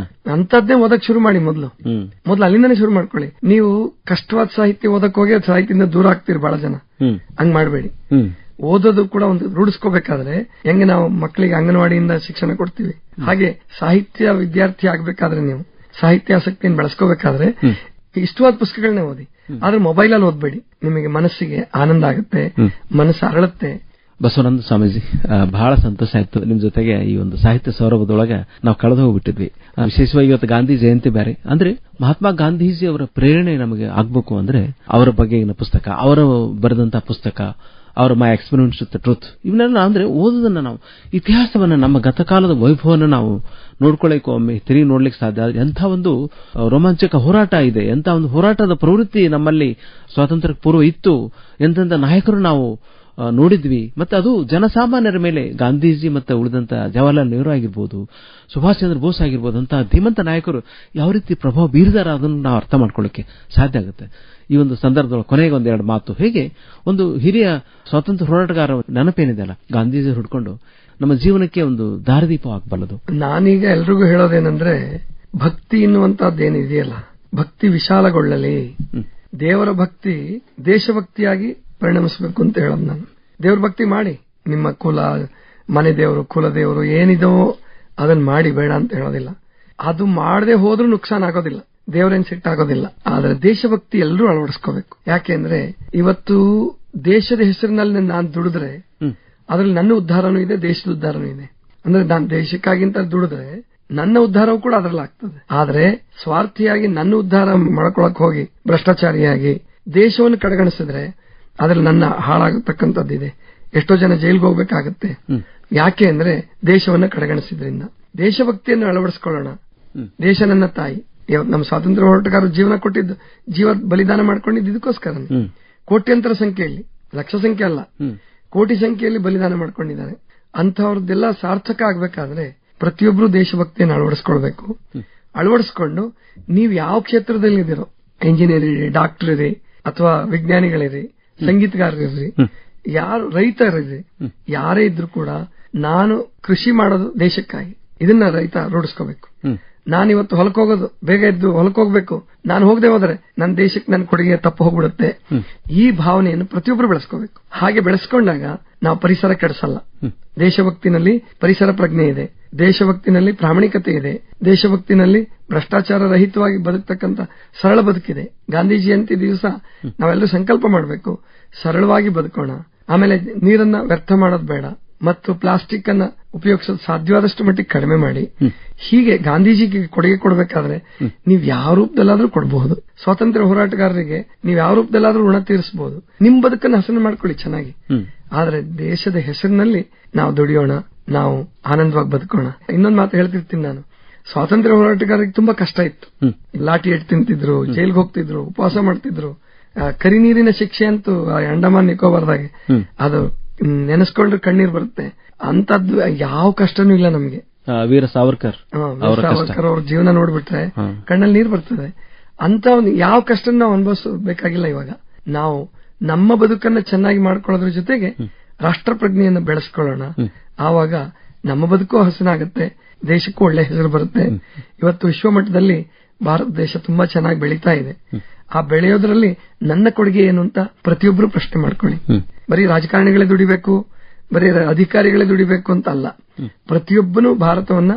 ಅಂತದ್ದೇ ಓದಕ್ ಶುರು ಮಾಡಿ. ಮೊದಲು ಅಲ್ಲಿಂದಾನೇ ಶುರು ಮಾಡ್ಕೊಳ್ಳಿ. ನೀವು ಕಷ್ಟವಾದ ಸಾಹಿತ್ಯ ಓದಕ್ ಹೋಗಿ ಸಾಹಿತ್ಯದಿಂದ ದೂರ ಆಗ್ತೀರಿ ಬಹಳ ಜನ. ಹಂಗ್ ಮಾಡಬೇಡಿ. ಓದೋದು ಕೂಡ ಒಂದು ರೂಢಿಸ್ಕೋಬೇಕಾದ್ರೆ ಹೆಂಗೆ ನಾವು ಮಕ್ಕಳಿಗೆ ಅಂಗನವಾಡಿಯಿಂದ ಶಿಕ್ಷಣ ಕೊಡ್ತೀವಿ, ಹಾಗೆ ಸಾಹಿತ್ಯ ವಿದ್ಯಾರ್ಥಿ ಆಗ್ಬೇಕಾದ್ರೆ ನೀವು ಸಾಹಿತ್ಯಾಸಕ್ತಿಯನ್ನು ಬೆಳೆಸ್ಕೋಬೇಕಾದ್ರೆ ಇಷ್ಟವಾದ ಪುಸ್ತಕಗಳನ್ನೇ ಓದಿ. ಆದ್ರೆ ಮೊಬೈಲ್ ಅಲ್ಲಿ ಓದ್ಬೇಡಿ. ನಿಮಗೆ ಮನಸ್ಸಿಗೆ ಆನಂದ ಆಗುತ್ತೆ, ಮನಸ್ಸು ಅರಳುತ್ತೆ. ಬಸವಾನಂದ ಸ್ವಾಮೀಜಿ, ಬಹಳ ಸಂತೋಷ ಆಯ್ತು ನಿಮ್ ಜೊತೆಗೆ ಈ ಒಂದು ಸಾಹಿತ್ಯ ಸೌರಭದೊಳಗೆ ನಾವು ಕಳೆದು ಹೋಗ್ಬಿಟ್ಟಿದ್ವಿ. ವಿಶೇಷವಾಗಿ ಇವತ್ತು ಗಾಂಧಿ ಜಯಂತಿ ಬೇರೆ. ಅಂದ್ರೆ ಮಹಾತ್ಮ ಗಾಂಧೀಜಿ ಅವರ ಪ್ರೇರಣೆ ನಮಗೆ ಆಗ್ಬೇಕು ಅಂದ್ರೆ ಅವರ ಬಗೆಗಿನ ಪುಸ್ತಕ, ಅವರು ಬರೆದಂತಹ ಪುಸ್ತಕ, ಅವರ ಮೈ ಎಕ್ಸ್ಪೀರಿಯನ್ಸ್ ವಿತ್ ಟ್ರೂತ್, ಇವನ್ನೆಲ್ಲ ಅಂದ್ರೆ ಓದೋದನ್ನ ನಾವು ಇತಿಹಾಸವನ್ನ ನಮ್ಮ ಗತಕಾಲದ ವೈಭವವನ್ನು ನಾವು ನೋಡ್ಕೊಳ್ಳಿಕ್ಕೆ ಒಮ್ಮೆ ತಿರುಗಿ ನೋಡ್ಲಿಕ್ಕೆ ಸಾಧ್ಯ. ಎಂಥ ಒಂದು ರೋಮಾಂಚಕ ಹೋರಾಟ ಇದೆ, ಎಂಥ ಒಂದು ಹೋರಾಟದ ಪ್ರವೃತ್ತಿ ನಮ್ಮಲ್ಲಿ ಸ್ವಾತಂತ್ರ್ಯ ಪೂರ್ವ ಇತ್ತು, ಎಂತೆಂಥ ನಾಯಕರು ನಾವು ನೋಡಿದ್ವಿ. ಮತ್ತೆ ಅದು ಜನಸಾಮಾನ್ಯರ ಮೇಲೆ ಗಾಂಧೀಜಿ ಮತ್ತೆ ಉಳಿದಂತ ಜವಾಹರ್ಲಾಲ್ ನೆಹರು ಆಗಿರ್ಬೋದು, ಸುಭಾಷ್ ಚಂದ್ರ ಬೋಸ್ ಆಗಿರ್ಬೋದು, ಅಂತ ಧೀಮಂತ ನಾಯಕರು ಯಾವ ರೀತಿ ಪ್ರಭಾವ ಬೀರಿದಾರ ಅದನ್ನು ನಾವು ಅರ್ಥ ಮಾಡ್ಕೊಳ್ಳಿಕ್ಕೆ ಸಾಧ್ಯ ಆಗುತ್ತೆ. ಈ ಒಂದು ಸಂದರ್ಭದೊಳಗೆ ಕೊನೆಗೆ ಒಂದೆರಡು ಮಾತು, ಹೇಗೆ ಒಂದು ಹಿರಿಯ ಸ್ವಾತಂತ್ರ್ಯ ಹೋರಾಟಗಾರ ನೆನಪೇನಿದೆಯಲ್ಲ, ಗಾಂಧೀಜಿ ಹುಡ್ಕೊಂಡು ನಮ್ಮ ಜೀವನಕ್ಕೆ ಒಂದು ದಾರಿದೀಪವಾಗಬಲ್ಲದು. ನಾನೀಗ ಎಲ್ರಿಗೂ ಹೇಳೋದೇನೆಂದ್ರೆ, ಭಕ್ತಿ ಎನ್ನುವಂತಹದ್ದೇನಿದೆಯಲ್ಲ, ಭಕ್ತಿ ವಿಶಾಲಗೊಳ್ಳಲಿ. ದೇವರ ಭಕ್ತಿ ದೇಶಭಕ್ತಿಯಾಗಿ ಪರಿಣಮಿಸಬೇಕು ಅಂತ ಹೇಳೋದು ನಾನು. ದೇವ್ರ ಭಕ್ತಿ ಮಾಡಿ, ನಿಮ್ಮ ಕುಲ, ಮನೆ ದೇವರು, ಕುಲ ದೇವರು ಏನಿದೋ ಅದನ್ನ ಮಾಡಿ, ಬೇಡ ಅಂತ ಹೇಳೋದಿಲ್ಲ. ಅದು ಮಾಡದೆ ಹೋದ್ರೂ ನುಕ್ಸಾನ್ ಆಗೋದಿಲ್ಲ, ದೇವರೇನ್ ಸಿಟ್ಟಾಗೋದಿಲ್ಲ. ಆದ್ರೆ ದೇಶಭಕ್ತಿ ಎಲ್ಲರೂ ಅಳವಡಿಸ್ಕೋಬೇಕು. ಯಾಕೆಂದ್ರೆ ಇವತ್ತು ದೇಶದ ಹೆಸರಿನಲ್ಲಿ ನಾನು ದುಡಿದ್ರೆ ಅದ್ರಲ್ಲಿ ನನ್ನ ಉದ್ಧಾರನೂ ಇದೆ, ದೇಶದ ಉದ್ಧಾರನೂ ಇದೆ. ಅಂದ್ರೆ ನಾನು ದೇಶಕ್ಕಾಗಿಂತ ದುಡಿದ್ರೆ ನನ್ನ ಉದ್ಧಾರವೂ ಕೂಡ ಅದ್ರಲ್ಲಿ ಆಗ್ತದೆ. ಆದ್ರೆ ಸ್ವಾರ್ಥಿಯಾಗಿ ನನ್ನ ಉದ್ಧಾರ ಮಾಡ್ಕೊಳಕ್ ಹೋಗಿ ಭ್ರಷ್ಟಾಚಾರಿಯಾಗಿ ದೇಶವನ್ನು ಕಡೆಗಣಿಸಿದ್ರೆ ಅದ್ರಲ್ಲಿ ನನ್ನ ಹಾಳಾಗತಕ್ಕಂಥದ್ದಿದೆ. ಎಷ್ಟೋ ಜನ ಜೈಲ್ಗೆ ಹೋಗ್ಬೇಕಾಗತ್ತೆ. ಯಾಕೆ ಅಂದ್ರೆ ದೇಶವನ್ನ ಕಡೆಗಣಿಸಿದ್ರಿಂದ. ದೇಶಭಕ್ತಿಯನ್ನು ಅಳವಡಿಸ್ಕೊಳ್ಳೋಣ. ದೇಶ ನನ್ನ ತಾಯಿ. ನಮ್ಮ ಸ್ವಾತಂತ್ರ್ಯ ಹೋರಾಟಗಾರರು ಜೀವನ ಕೊಟ್ಟಿದ್ದು, ಜೀವ ಬಲಿದಾನ ಮಾಡ್ಕೊಂಡಿದ್ದು ಇದಕ್ಕೋಸ್ಕರ. ಕೋಟ್ಯಂತರ ಸಂಖ್ಯೆಯಲ್ಲಿ, ಲಕ್ಷ ಸಂಖ್ಯೆ ಅಲ್ಲ, ಕೋಟಿ ಸಂಖ್ಯೆಯಲ್ಲಿ ಬಲಿದಾನ ಮಾಡ್ಕೊಂಡಿದ್ದಾರೆ. ಅಂತಹವ್ರದ್ದೆಲ್ಲ ಸಾರ್ಥಕ ಆಗ್ಬೇಕಾದ್ರೆ ಪ್ರತಿಯೊಬ್ಬರು ದೇಶಭಕ್ತಿಯನ್ನು ಅಳವಡಿಸ್ಕೊಳ್ಬೇಕು. ಅಳವಡಿಸ್ಕೊಂಡು ನೀವು ಯಾವ ಕ್ಷೇತ್ರದಲ್ಲಿದ್ದೀರೋ, ಇಂಜಿನಿಯರ್ ಇರಿ, ಡಾಕ್ಟರ್ ಇರಿ, ಅಥವಾ ವಿಜ್ಞಾನಿಗಳಿರಿ, ಸಂಗೀತಗಾರರಿರ್ರಿ, ಯಾರು ರೈತರಿರ್ರಿ, ಯಾರೇ ಇದ್ರು ಕೂಡ ನಾನು ಕೃಷಿ ಮಾಡೋದು ದೇಶಕ್ಕಾಗಿ, ಇದನ್ನ ರೈತ ರೂಢಿಸ್ಕೋಬೇಕು. ನಾನಿವತ್ತು ಹೊಲಕ್ಕೆ ಹೋಗೋದು, ಬೇಗ ಎದ್ದು ಹೊಲಕ್ಕೆ ಹೋಗ್ಬೇಕು, ನಾನು ಹೋಗದೆ ಹೋದ್ರೆ ನನ್ನ ದೇಶಕ್ಕೆ ನನ್ನ ಕೊಡುಗೆ ತಪ್ಪು ಹೋಗ್ಬಿಡುತ್ತೆ. ಈ ಭಾವನೆಯನ್ನು ಪ್ರತಿಯೊಬ್ಬರು ಬೆಳೆಸ್ಕೋಬೇಕು. ಹಾಗೆ ಬೆಳೆಸ್ಕೊಂಡಾಗ ನಾವು ಪರಿಸರ ಕೆಡಿಸಲ್ಲ. ದೇಶಭಕ್ತಿನಲ್ಲಿ ಪರಿಸರ ಪ್ರಜ್ಞೆ ಇದೆ, ದೇಶಭಕ್ತಿನಲ್ಲಿ ಪ್ರಾಮಾಣಿಕತೆ ಇದೆ, ದೇಶಭಕ್ತಿನಲ್ಲಿ ಭ್ರಷ್ಟಾಚಾರ ರಹಿತವಾಗಿ ಬದುಕ್ತಕ್ಕಂಥ ಸರಳ ಬದುಕಿದೆ. ಗಾಂಧೀಜಿ ಜಯಂತಿ ದಿವಸ ನಾವೆಲ್ಲರೂ ಸಂಕಲ್ಪ ಮಾಡಬೇಕು, ಸರಳವಾಗಿ ಬದುಕೋಣ. ಆಮೇಲೆ ನೀರನ್ನ ವ್ಯರ್ಥ ಮಾಡೋದು ಬೇಡ, ಮತ್ತು ಪ್ಲಾಸ್ಟಿಕ್ ಅನ್ನ ಉಪಯೋಗಿಸೋದು ಸಾಧ್ಯವಾದಷ್ಟು ಮಟ್ಟಿಗೆ ಕಡಿಮೆ ಮಾಡಿ. ಹೀಗೆ ಗಾಂಧೀಜಿಗೆ ಕೊಡುಗೆ ಕೊಡಬೇಕಾದ್ರೆ ನೀವು ಯಾವ ರೂಪದಲ್ಲಾದ್ರೂ ಕೊಡಬಹುದು. ಸ್ವಾತಂತ್ರ್ಯ ಹೋರಾಟಗಾರರಿಗೆ ನೀವು ಯಾವ ರೂಪದಲ್ಲಾದ್ರೂ ಋಣ ತೀರಿಸಬಹುದು. ನಿಮ್ ಬದುಕನ್ನು ಹಸನು ಮಾಡ್ಕೊಳ್ಳಿ ಚೆನ್ನಾಗಿ. ಆದ್ರೆ ದೇಶದ ಹೆಸರಿನಲ್ಲಿ ನಾವು ದುಡಿಯೋಣ, ನಾವು ಆನಂದವಾಗಿ ಬದುಕೋಣ. ಇನ್ನೊಂದು ಮಾತು ಹೇಳ್ತಿರ್ತೀನಿ ನಾನು, ಸ್ವಾತಂತ್ರ್ಯ ಹೋರಾಟಗಾರರಿಗೆ ತುಂಬಾ ಕಷ್ಟ ಇತ್ತು. ಲಾಠಿ ಎಟ್ ತಿಂತಿದ್ರು, ಜೈಲ್ಗೆ ಹೋಗ್ತಿದ್ರು, ಉಪವಾಸ ಮಾಡ್ತಿದ್ರು. ಕರಿ ನೀರಿನ ಶಿಕ್ಷೆ ಅಂತೂ ಅಂಡಮಾನ್ ನಿಕೋಬಾರ್ದಾಗೆ, ಅದು ನೆನೆಸ್ಕೊಂಡ್ರೆ ಕಣ್ಣೀರ್ ಬರುತ್ತೆ. ಅಂತದ್ದು ಯಾವ ಕಷ್ಟನೂ ಇಲ್ಲ ನಮ್ಗೆ. ವೀರ ಸಾವರ್ಕರ್ ಅವ್ರ ಜೀವನ ನೋಡ್ಬಿಟ್ರೆ ಕಣ್ಣಲ್ಲಿ ನೀರ್ ಬರ್ತದೆ. ಅಂತ ಒಂದು ಯಾವ ಕಷ್ಟ ನಾವು ಅನುಭವಿಸಬೇಕಾಗಿಲ್ಲ. ಇವಾಗ ನಾವು ನಮ್ಮ ಬದುಕನ್ನ ಚೆನ್ನಾಗಿ ಮಾಡ್ಕೊಳ್ಳೋದ್ರ ಜೊತೆಗೆ ರಾಷ್ಟ್ರ ಪ್ರಜ್ಞೆಯನ್ನು ಬೆಳೆಸ್ಕೊಳ್ಳೋಣ. ಆವಾಗ ನಮ್ಮ ಬದುಕು ಹಸನಾಗುತ್ತೆ, ದೇಶಕ್ಕೂ ಒಳ್ಳೆ ಹೆಸರು ಬರುತ್ತೆ. ಇವತ್ತು ವಿಶ್ವಮಟ್ಟದಲ್ಲಿ ಭಾರತ ದೇಶ ತುಂಬಾ ಚೆನ್ನಾಗಿ ಬೆಳೀತಾ ಇದೆ. ಆ ಬೆಳೆಯೋದ್ರಲ್ಲಿ ನನ್ನ ಕೊಡುಗೆ ಏನು ಅಂತ ಪ್ರತಿಯೊಬ್ಬರು ಪ್ರಶ್ನೆ ಮಾಡ್ಕೊಳ್ಳಿ. ಬರೀ ರಾಜಕಾರಣಿಗಳೇ ದುಡಿಬೇಕು, ಬರೀ ಅಧಿಕಾರಿಗಳೇ ದುಡಿಬೇಕು ಅಂತ ಅಲ್ಲ. ಪ್ರತಿಯೊಬ್ಬನು ಭಾರತವನ್ನ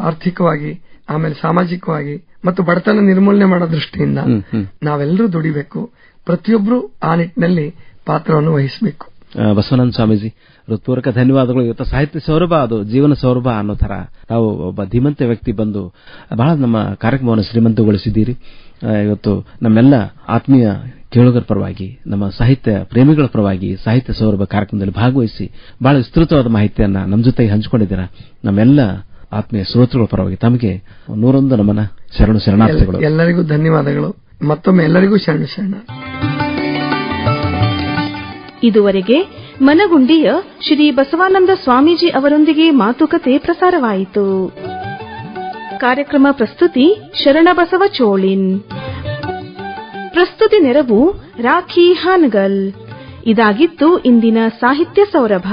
ಆರ್ಥಿಕವಾಗಿ, ಆಮೇಲೆ ಸಾಮಾಜಿಕವಾಗಿ ಮತ್ತು ಬಡತನ ನಿರ್ಮೂಲನೆ ಮಾಡೋ ದೃಷ್ಟಿಯಿಂದ ನಾವೆಲ್ಲರೂ ದುಡಿಬೇಕು. ಪ್ರತಿಯೊಬ್ಬರು ಆ ನಿಟ್ಟಿನಲ್ಲಿ ಪಾತ್ರವನ್ನು ವಹಿಸಬೇಕು. ಬಸವಾನಂದ ಸ್ವಾಮೀಜಿ, ಹೃತ್ಪೂರ್ವಕ ಧನ್ಯವಾದಗಳು. ಇವತ್ತು ಸಾಹಿತ್ಯ ಸೌರಭ, ಅದು ಜೀವನ ಸೌರಭ ಅನ್ನೋ ತರ ನಾವು ಒಬ್ಬ ಧೀಮಂತ ವ್ಯಕ್ತಿ ಬಂದು ಬಹಳ ನಮ್ಮ ಕಾರ್ಯಕ್ರಮವನ್ನು ಶ್ರೀಮಂತಗೊಳಿಸಿದ್ದೀರಿ. ಇವತ್ತು ನಮ್ಮೆಲ್ಲ ಆತ್ಮೀಯ ಕೇಳುಗರ ಪರವಾಗಿ, ನಮ್ಮ ಸಾಹಿತ್ಯ ಪ್ರೇಮಿಗಳ ಪರವಾಗಿ ಸಾಹಿತ್ಯ ಸೌರಭ ಕಾರ್ಯಕ್ರಮದಲ್ಲಿ ಭಾಗವಹಿಸಿ ಬಹಳ ವಿಸ್ತೃತವಾದ ಮಾಹಿತಿಯನ್ನ ನಮ್ಮ ಜೊತೆಗೆ ಹಂಚಿಕೊಂಡಿದ್ದೀರಾ. ನಮ್ಮೆಲ್ಲ ಆತ್ಮೀಯ ಶ್ರೋತೃಗಳ ಪರವಾಗಿ ತಮಗೆ 101 ನಮನ, ಶರಣಾರ್ಥಿಗಳು. ಎಲ್ಲರಿಗೂ ಧನ್ಯವಾದಗಳು. ಮತ್ತೊಮ್ಮೆ ಎಲ್ಲರಿಗೂ ಶರಣ. ಇದುವರೆಗೆ ಮನಗುಂಡಿಯ ಶ್ರೀ ಬಸವಾನಂದ ಸ್ವಾಮೀಜಿ ಅವರೊಂದಿಗೆ ಮಾತುಕತೆ ಪ್ರಸಾರವಾಯಿತು. ಕಾರ್ಯಕ್ರಮ ಪ್ರಸ್ತುತಿ ಶರಣಬಸವ ಚೋಳಿನ್. ಪ್ರಸ್ತುತಿ ನೆರವು ರಾಖಿ ಹಾನಗಲ್. ಇದಾಗಿತ್ತು ಇಂದಿನ ಸಾಹಿತ್ಯ ಸೌರಭ.